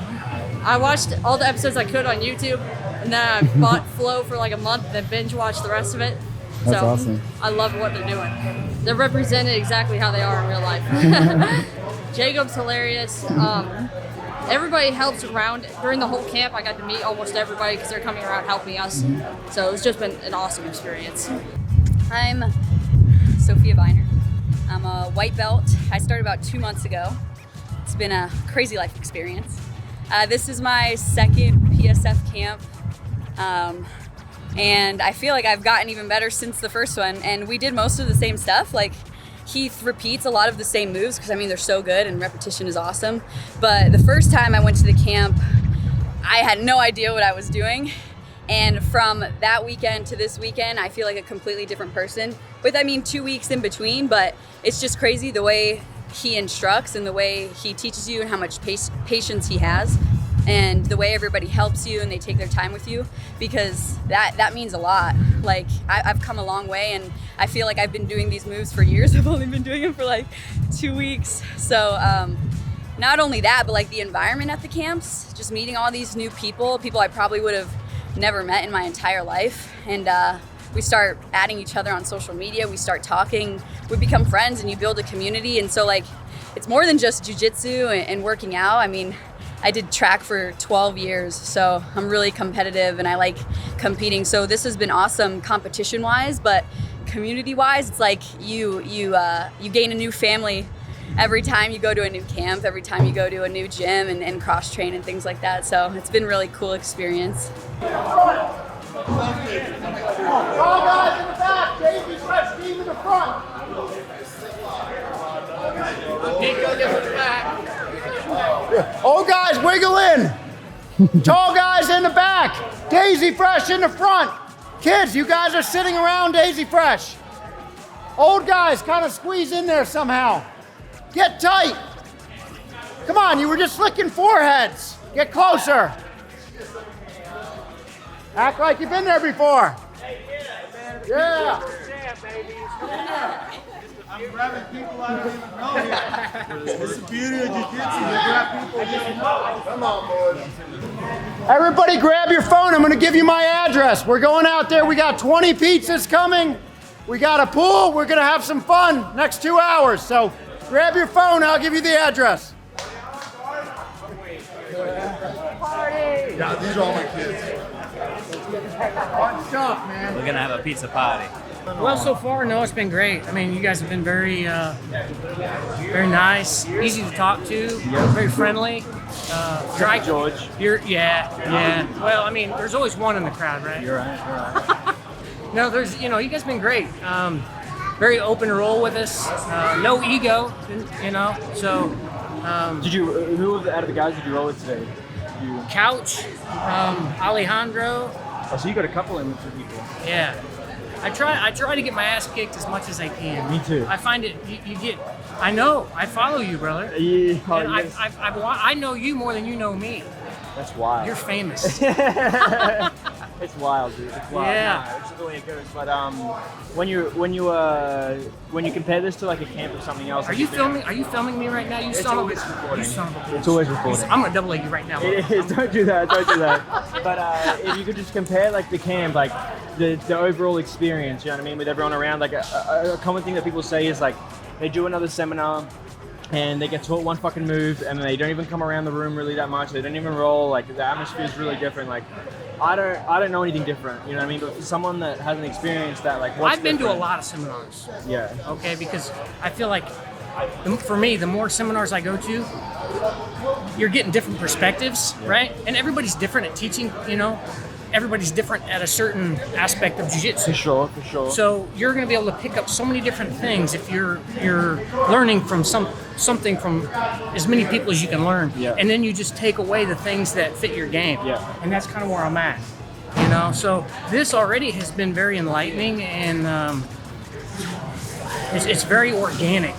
I watched all the episodes I could on YouTube, and then I bought Flow for like a month, and then binge watched the rest of it. That's so awesome. I love what they're doing. They're represented exactly how they are in real life. Jacob's hilarious. Everybody helps around. During the whole camp, I got to meet almost everybody because they're coming around helping us. So it's just been an awesome experience. I'm Sophia Viner. I'm a white belt. I started about 2 months ago. It's been a crazy life experience. This is my second PSF camp. And I feel like I've gotten even better since the first one. And we did most of the same stuff. Like, Heath repeats a lot of the same moves because, they're so good and repetition is awesome. But the first time I went to the camp, I had no idea what I was doing. And from that weekend to this weekend, I feel like a completely different person. With, 2 weeks in between, but it's just crazy the way he instructs and the way he teaches you and how much patience he has and the way everybody helps you and they take their time with you, because that means a lot. Like, I've come a long way, and I feel like I've been doing these moves for years. I've only been doing them for like 2 weeks. So not only that, but like the environment at the camps, just meeting all these new people I probably would have never met in my entire life. And we start adding each other on social media, we start talking, we become friends, and you build a community. And so like, it's more than just jiu-jitsu and working out. I did track for 12 years, so I'm really competitive and I like competing. So this has been awesome competition-wise, but community-wise, it's like you gain a new family every time you go to a new camp, every time you go to a new gym and cross-train and things like that. So it's been a really cool experience. All guys in the back, Daisy Fresh team in the front. Old guys, wiggle in. Tall guys in the back. Daisy Fresh in the front. Kids, you guys are sitting around Daisy Fresh. Old guys, kind of squeeze in there somehow. Get tight. Come on, you were just licking foreheads. Get closer. Act like you've been there before. Yeah. I'm grabbing people I don't even know here. It's the beauty of jiu-jitsu. You grab people you don't know. Come on, boys. Everybody grab your phone. I'm going to give you my address. We're going out there. We got 20 pizzas coming. We got a pool. We're going to have some fun next 2 hours. So grab your phone. I'll give you the address. Party. Yeah, these are all my kids. Fun stuff, man. We're gonna have a pizza party. Well, so far, no, it's been great. You guys have been very nice, easy to talk to, very friendly. George. Yeah. Well, there's always one in the crowd, right? You're right. No, you guys have been great. Very open to roll with us. No ego, So. Who out of the guys did you roll with today? Couch, Alejandro. Oh, so you got a couple in for people. Yeah. I try to get my ass kicked as much as I can. Me too. I find it, you get, I know, I follow you, brother. Yeah. And I know you more than you know me. That's wild. You're famous. It's wild, dude. It's wild. Yeah. No, it's the way it goes. But when you compare this to like a camp or something else, Are you filming me right now? You son of a bitch. It's always recording. I'm gonna double leg you right now. It is. Don't do that. But if you could just compare like the camp, like the overall experience, you know what I mean, with everyone around. Like a common thing that people say is like they do another seminar and they get taught one fucking move and they don't even come around the room really that much. They don't even roll. Like the atmosphere is really different. Like I don't know anything different. You know what I mean? But for someone that hasn't experienced that, like what's I've been different? to a lot of seminars. Yeah. Okay, because I feel like for me, the more seminars I go to, you're getting different perspectives, right? And everybody's different at teaching, Everybody's different at a certain aspect of jiu-jitsu. For sure. So you're going to be able to pick up so many different things if you're learning from something from as many people as you can learn. Yeah. And then you just take away the things that fit your game. Yeah. And that's kind of where I'm at. So this already has been very enlightening, and it's very organic.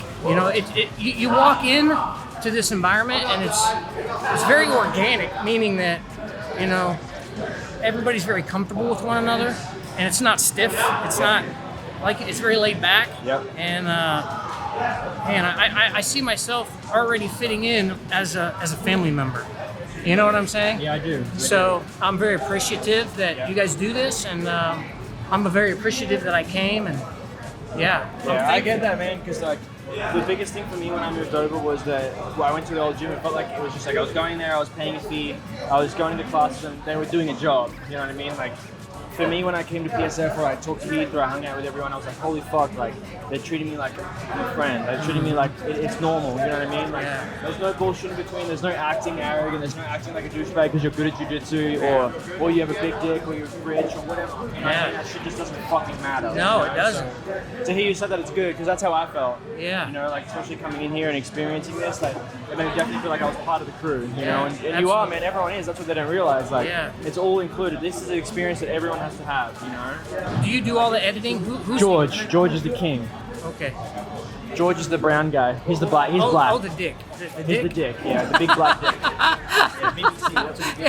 You walk in to this environment and it's very organic, meaning that everybody's very comfortable with one another, and it's not stiff. It's not like it's very laid back. Yep. And I see myself already fitting in as a family member. You know what I'm saying? Yeah, I do. So I'm very appreciative that you guys do this, and I'm very appreciative that I came. And Yeah, I get that, man, because like the biggest thing for me when I moved over was that I went to the old gym. It felt like it was just like I was going there, I was paying a fee, I was going to classes, and they were doing a job. You know what I mean? Like for me, when I came to PSF, where I talked to Heath or I hung out with everyone, I was like, holy fuck, like, they're treating me like a friend. They're treating me like it's normal, you know what I mean? Like, there's no bullshit in between. There's no acting arrogant. There's no acting like a douchebag because you're good at jiu-jitsu or you have a big dick or you're rich or whatever. You know, that shit just doesn't fucking matter. No, it doesn't. So, to hear you said that, it's good because that's how I felt. Yeah. You know, like, especially coming in here and experiencing this, like, it made me definitely feel like I was part of the crew, you know? And you are, man. Everyone is. That's what they don't realize. Like, it's all included. This is an experience that everyone has to have, you know? Do you do all the editing? Who's George. George is the king. Okay. George is the brown guy. He's the black. He's black. Oh, the dick. The He's the dick. Yeah, the big black dick. Yeah, BBC, that's what he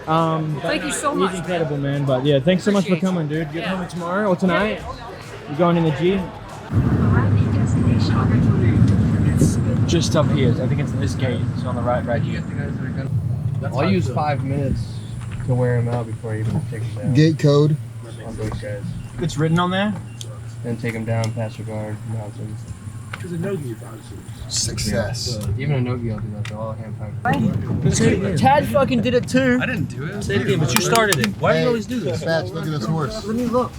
called. Thank you so He's much. incredible, man. But yeah, thanks so much for coming, dude. You're coming tomorrow or tonight? You're going in the G? It's just up here. I think it's this gate. It's on the right here. I'll use 5 minutes to wear him out before I even take him down. Gate code. On those guys. It's written on there? Then take him down, pass your guard, mount him. Because a no-gi Success. Even a no-gi, I'll do that though. I'll hand fight. Tad fucking did it too. I didn't do it. Say it again, but you started it. Why do you always do this? Spatch, look at this horse. Let me look.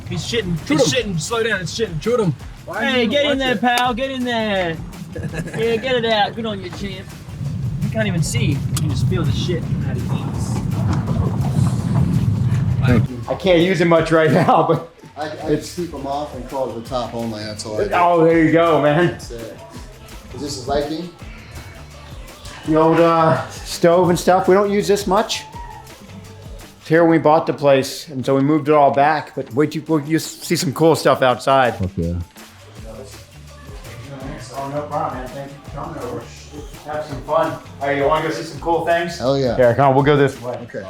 He's shitting. He's shitting. Slow down. It's shitting. Shoot him. Hey, get in there, pal. Get in there. Yeah, get it out. Good on you, champ. You can't even see. You can just feel the shit coming out of his. I can't use it much right now, but I just keep them off and crawl to the top only. That's all I do. oh, there you go, man. That's it. Is this a Viking? The old stove and stuff. We don't use this much. It's here when we bought the place, and so we moved it all back. But wait, you see some cool stuff outside. Okay. Oh, no problem, man. Thank you for coming over. Have some fun. Hey, you want to go see some cool things? Hell yeah. Here, come on. We'll go this way. Okay.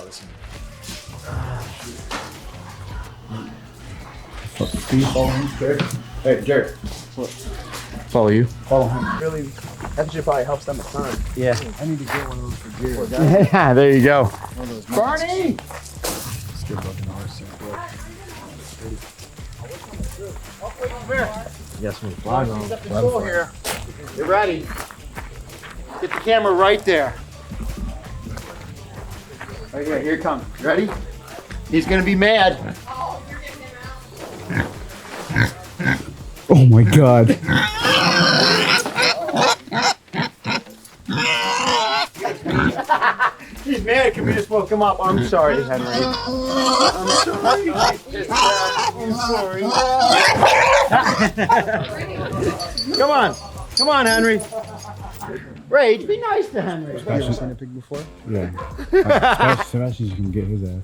Hey, Jared. Follow you. Follow him. Really, that shit probably helps them a ton. Yeah. I need to get one of those for Jared. Yeah, there you go. One of those Barney! It's good looking horse. Yes, we flag on. Cool here. You ready? Get the camera right there. Right here. Here it comes. Ready? He's gonna be mad. Oh my god. He's mad. Can we just woke him up? I'm sorry, Henry. I'm sorry. I'm sorry. Come on. Come on, Henry. Rage, be nice to Henry. Have you seen a pig before? Yeah. Sebastian's gonna get his ass.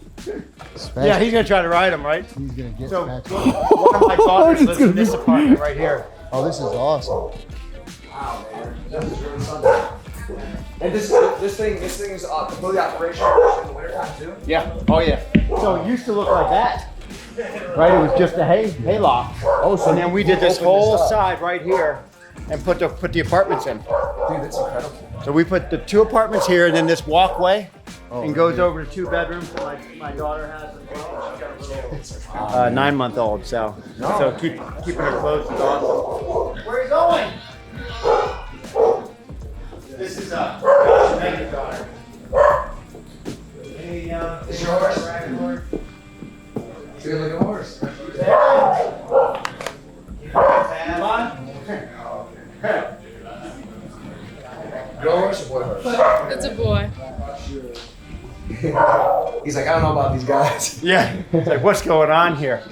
Yeah, he's gonna try to ride him, right? He's gonna get So, Spatch. one of my daughters lives in this apartment right here. Oh, this is awesome. And this thing is completely operational in the wintertime too? Yeah. Oh, yeah. So it used to look like that. Right? It was just a hay loft. Oh, so and then we did this whole side right here and put the apartments in. Dude, that's incredible. So we put the 2 apartments here and then this walkway and goes over to 2 bedrooms that my daughter has as well. She's got a little 9-month-old, so keeping her close is awesome. Where are you going? This is Megan's daughter. Hey, Is your horse? It's a good looking horse. Come on. Girl horse or boy horse? It's a boy. He's like, I don't know about these guys. Yeah. It's like, what's going on here?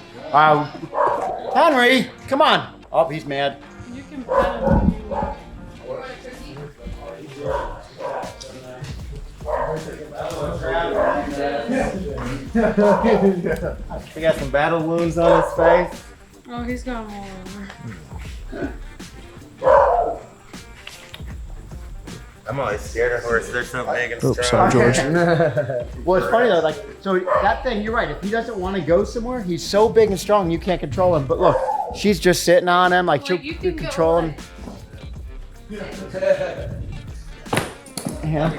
Henry, come on. Oh, he's mad. You can pet him. He got some battle wounds on his face. Oh, he's got them all over. I'm always scared of horses. They're so big and Oops, strong. sorry, George. Well, it's funny though, like, so that thing, you're right. If he doesn't want to go somewhere, he's so big and strong, you can't control him. But look, she's just sitting on him, like, Well, she'll you can control go him. Yeah.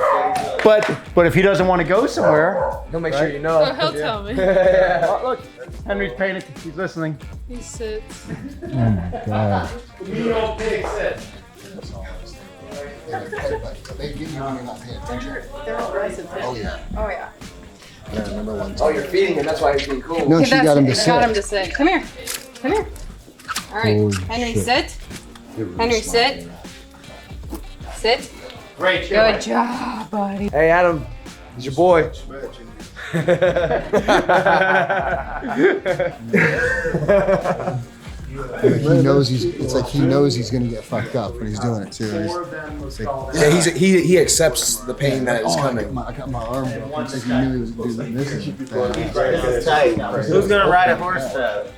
But if he doesn't want to go somewhere, He'll make sure you know. So he'll tell me. Oh, look, Henry's paying it. He's listening. He sits. Oh my god. Mean old pig sits. They give you when you're not paying attention. They're aggressive too. Oh yeah. Oh yeah. I don't remember one time. Oh, you're feeding him. That's why he's being cool. No, she got him to sit. Got him to sit. Come here. Come here. All right, Holy Henry, shit. sit. Henry, sit. Sit. Great Good job, buddy. Hey, Adam, he's your boy. He knows it's like he knows he's gonna get fucked up when he's doing it too. It's like, Yeah, he accepts the pain that is coming. I got my arm broken. It's like he knew he was doing this. Who's gonna ride a horse though?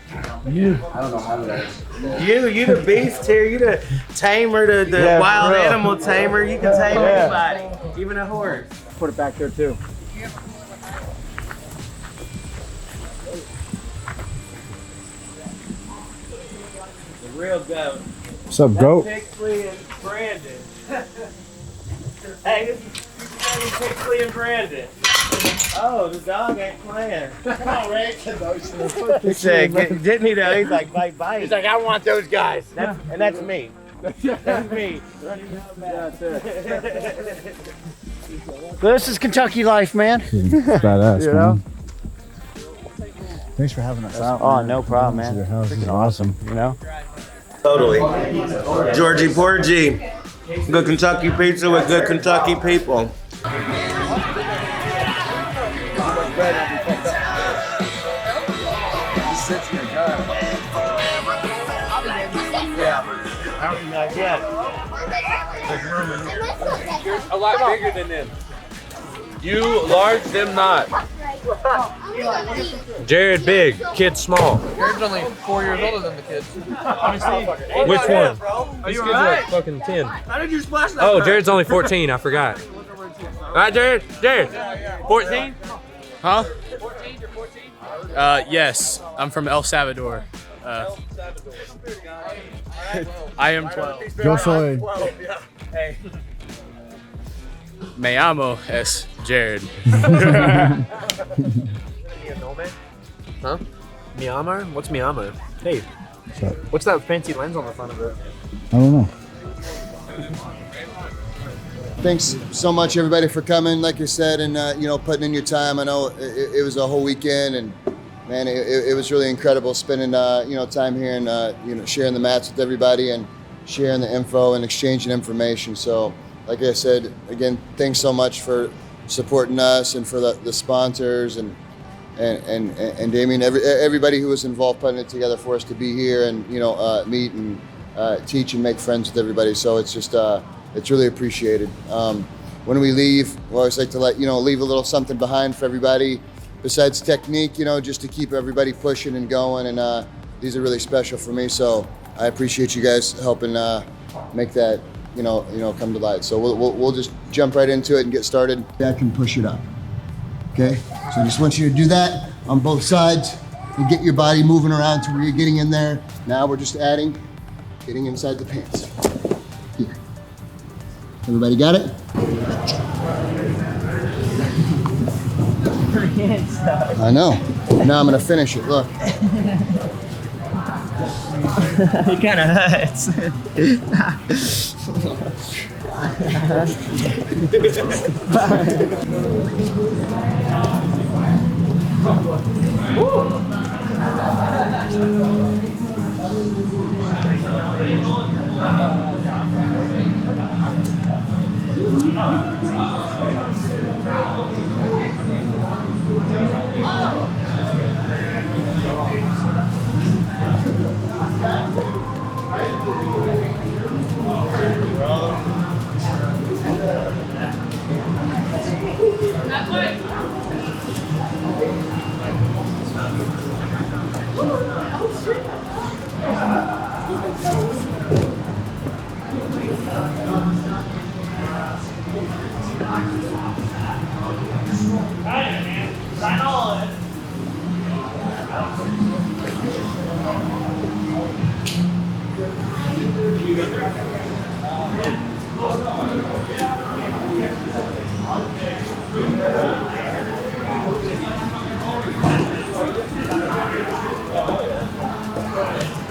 You. I don't know how that is. You the beast here. You the tamer, the wild animal tamer. You can tame anybody, even a horse. Put it back there too. The real goat. What's up, goat? Pixley and Brandon. Hey, this is Pixley and Brandon. Oh, the dog ain't playing. Come on, Rick. He said, didn't he though? He's like, bite, bite. He's like, I want those guys. And that's me. That's me. This is Kentucky life, man. Badass, You know? man. Thanks for having us out. Oh, man. no problem, This is man. your house. This is awesome. You know? Totally. Georgie Porgy. Good Kentucky pizza with good Kentucky people. Not yet. You're a lot bigger than them. You large, them not. Jared big, kid small. Jared's only 4 years older than the kids. Which one? These kids are like fucking 10. How did you splash that? Oh, Jared's only 14, I forgot. All right, Jared? Jared, 14? Huh? Yes. I'm from El Salvador. I am 12. Yo soy. Hey. Me llamo es Jared. Huh? Myanmar? What's Myanmar? Hey, what's that fancy lens on the front of it? I don't know. Thanks so much, everybody, for coming. Like you said, and putting in your time. I know it was a whole weekend, and man, it was really incredible spending time here and sharing the mats with everybody and sharing the info and exchanging information. So, like I said, again, thanks so much for supporting us and for the sponsors and Damien, everybody who was involved putting it together for us to be here and meet and teach and make friends with everybody. So it's just it's really appreciated. When we leave, we always like to leave a little something behind for everybody besides technique, just to keep everybody pushing and going. And these are really special for me. So I appreciate you guys helping make that come to light. So we'll just jump right into it and get started. Dad can push it up. Okay, so I just want you to do that on both sides and get your body moving around to where you're getting in there. Now we're just getting inside the pants. Here. Everybody got it? I know. Now I'm gonna finish it, look. It kind of hurts.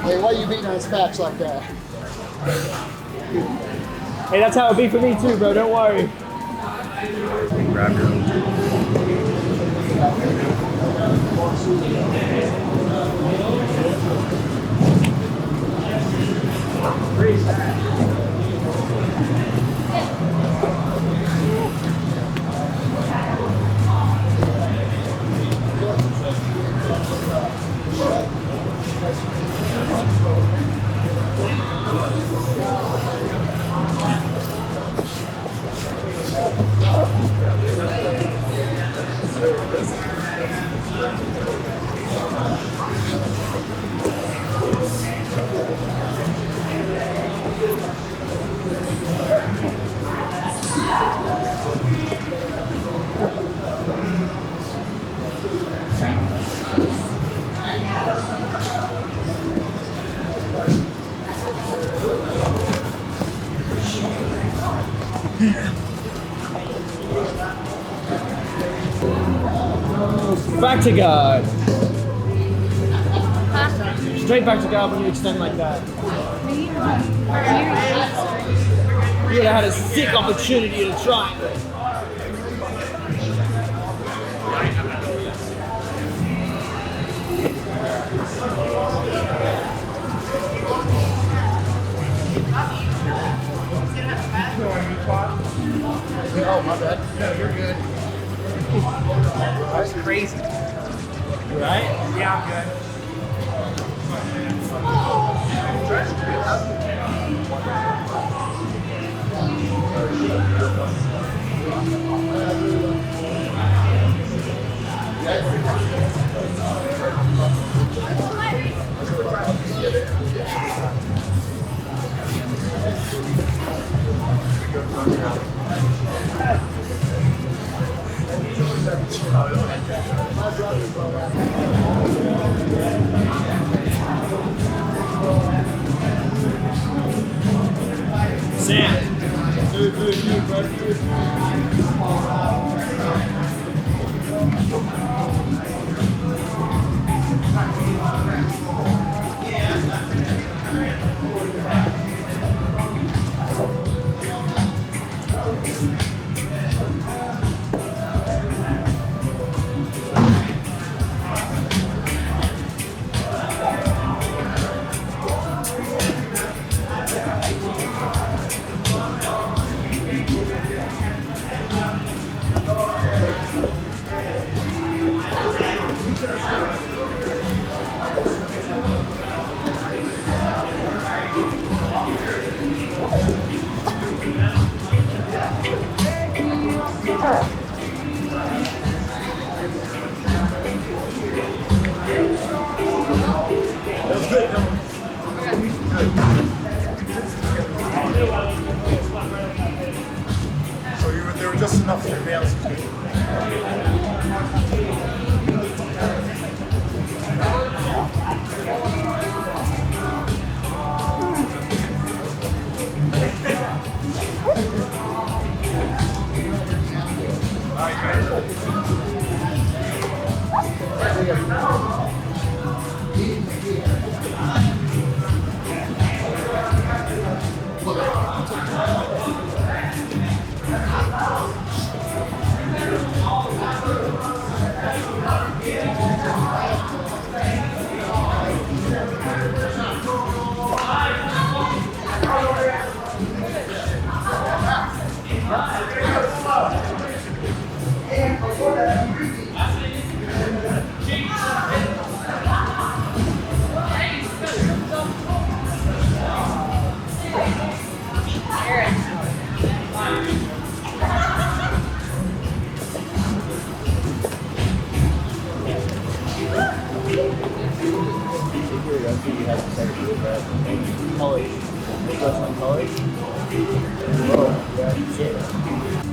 Hey, why are you beating on his backs like that? Hey, that's how it be for me too, bro. Don't worry. Grab your Back to God. Straight back to God when you extend like that. You would have had a sick opportunity to try it. Oh, my bad. No, you're good. That's crazy. You right? Yeah, I'm good. Sam. So there were just enough surveillance.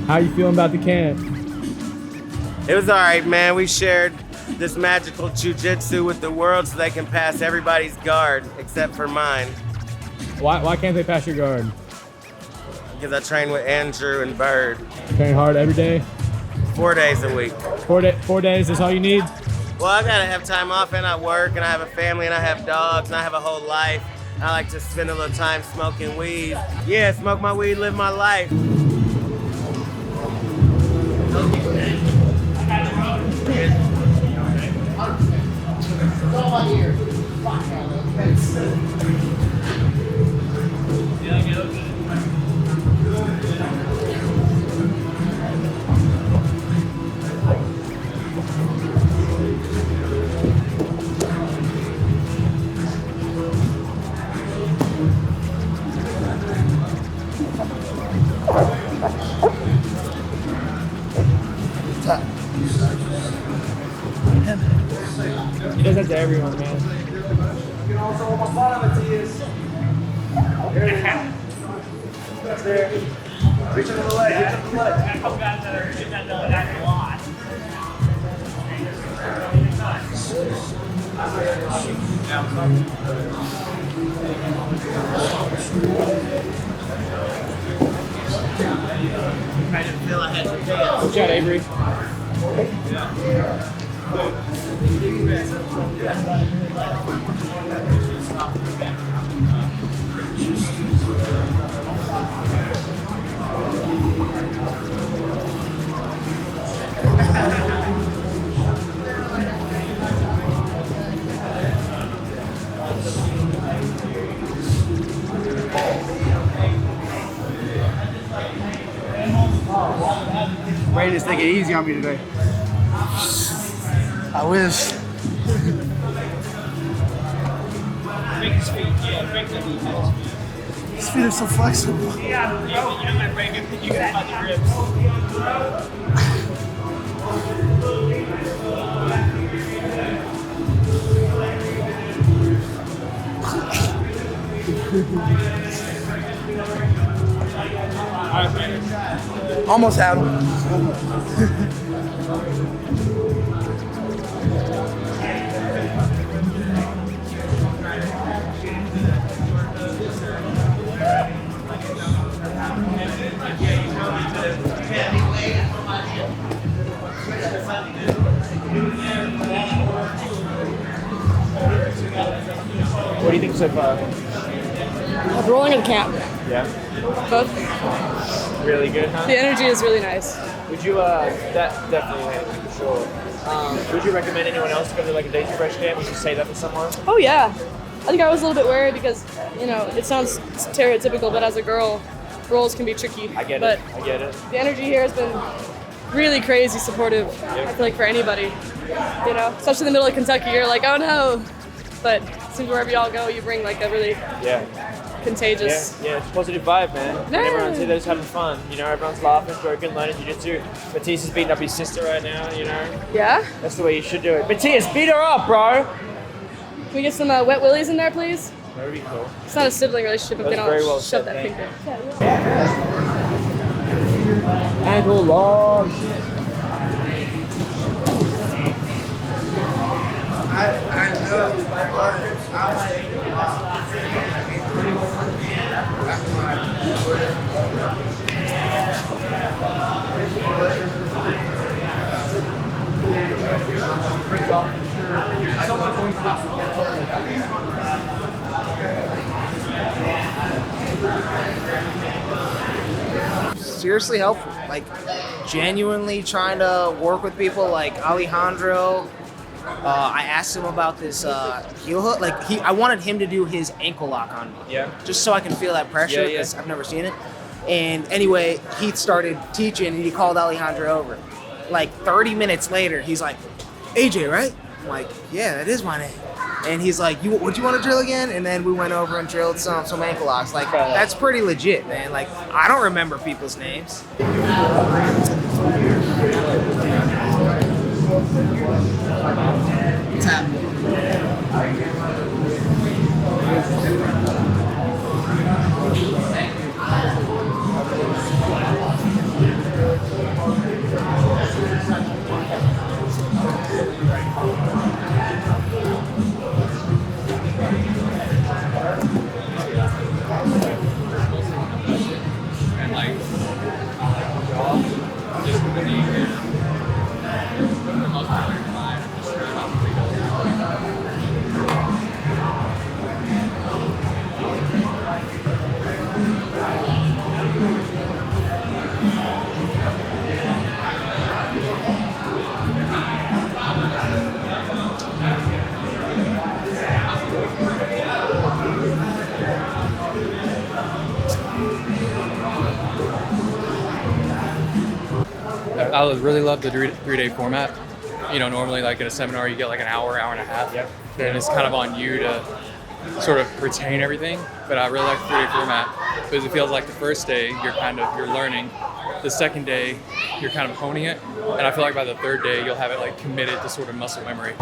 How you feeling about the camp? It was all right, man. We shared this magical jujitsu with the world so they can pass everybody's guard except for mine. Why can't they pass your guard? Because I train with Andrew and Bird. Train hard every day? 4 days a week. 4 days is all you need? Well, I gotta have time off, and I work, and I have a family, and I have dogs, and I have a whole life. I like to spend a little time smoking weed. Yeah, smoke my weed, live my life. Okay. He does that to everyone, man. You can also hold my bottom, Matthias. There it is. That's there. Reach into the leg, reach into the leg. A couple guys that are getting that a lot. I didn't feel I had to pay it. Good shot, Avery. Ray just take it easy on me today. I wish. Break his feet, yeah, break the feet. His feet are so flexible. Yeah, you don't gotta break it, you can find the ribs. Almost had him. What do you think so far? Rolling in camp. Yeah. Both. Really good, huh? The energy is really nice. Would you, that definitely helped for sure. Would you recommend anyone else to go to like a Daisy Fresh camp? Would you say that to someone? Oh yeah. I think I was a little bit worried because, you know, it sounds stereotypical, but as a girl, rolls can be tricky. I get but it. I get it. The energy here has been really crazy supportive. I feel like for anybody, you know, especially in the middle of Kentucky, you're like, oh no. But it seems wherever y'all go, you bring like a really contagious. Yeah, it's a positive vibe, man. Yeah. Everyone's here, they're just having fun. You know, everyone's laughing, joking, learning jiu-jitsu. Matthias is beating up his sister right now, you know. Yeah? That's the way you should do it. Matthias, beat her up, bro! Can we get some wet willies in there, please? That would be cool. It's not a sibling relationship if That they was don't very well shove said, that thank finger. Ankle lock. Seriously helpful, like genuinely trying to work with people like Alejandro. I asked him about this heel hook. Like I wanted him to do his ankle lock on me. Yeah. Just so I can feel that pressure because I've never seen it. And anyway, Heath started teaching and he called Alejandro over. Like 30 minutes later, he's like, AJ, right? I'm like, yeah, that is my name. And he's like, would you want to drill again? And then we went over and drilled some ankle locks. Like, that's pretty legit, man. Like, I don't remember people's names. I really love the three-day format. You know, normally like in a seminar you get like an hour, hour and a half, and it's kind of on you to sort of retain everything. But I really like the three-day format because it feels like the first day you're learning, the second day you're kind of honing it, and I feel like by the third day you'll have it like committed to sort of muscle memory.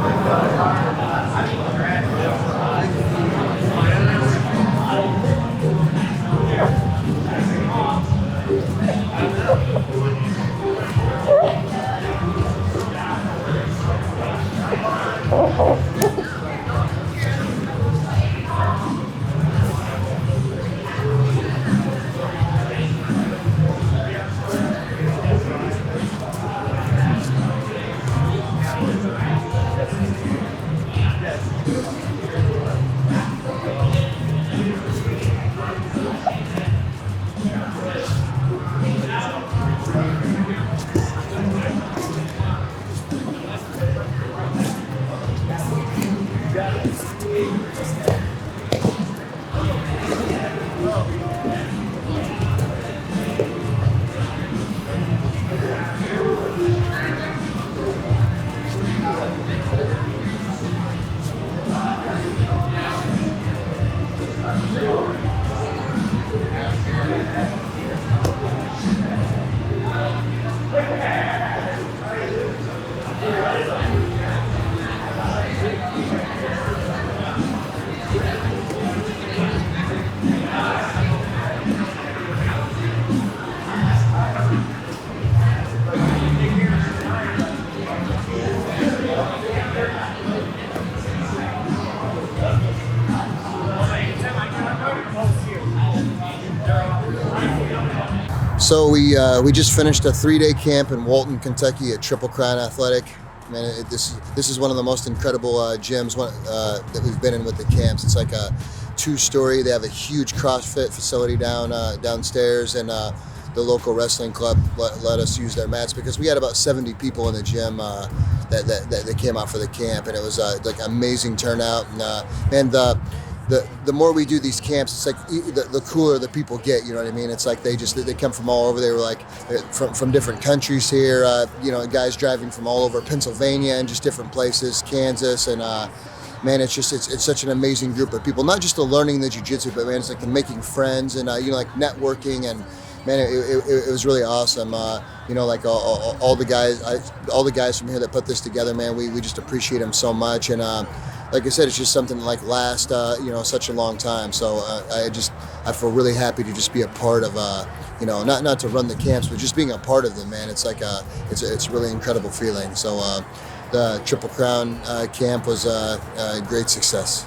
So we just finished a 3-day camp in Walton, Kentucky at Triple Crown Athletic. Man, this is one of the most incredible gyms that we've been in with the camps. It's like a 2-story. They have a huge CrossFit facility downstairs, and the local wrestling club let us use their mats because we had about 70 people in the gym that came out for the camp, and it was like amazing turnout. And the more we do these camps, it's like the cooler the people get. You know what I mean? It's like they come from all over. They were like from different countries here. Guys driving from all over Pennsylvania and just different places, Kansas, and man, it's such an amazing group of people. Not just the learning the jiu-jitsu, but man, it's like the making friends and like networking, and man, it was really awesome. Like all the guys from here that put this together, man, we just appreciate them so much. And like I said, it's just something that like lasts, such a long time. So I feel really happy to just be a part of, not to run the camps, but just being a part of them, man. It's like it's a really incredible feeling. So the Triple Crown camp was a great success.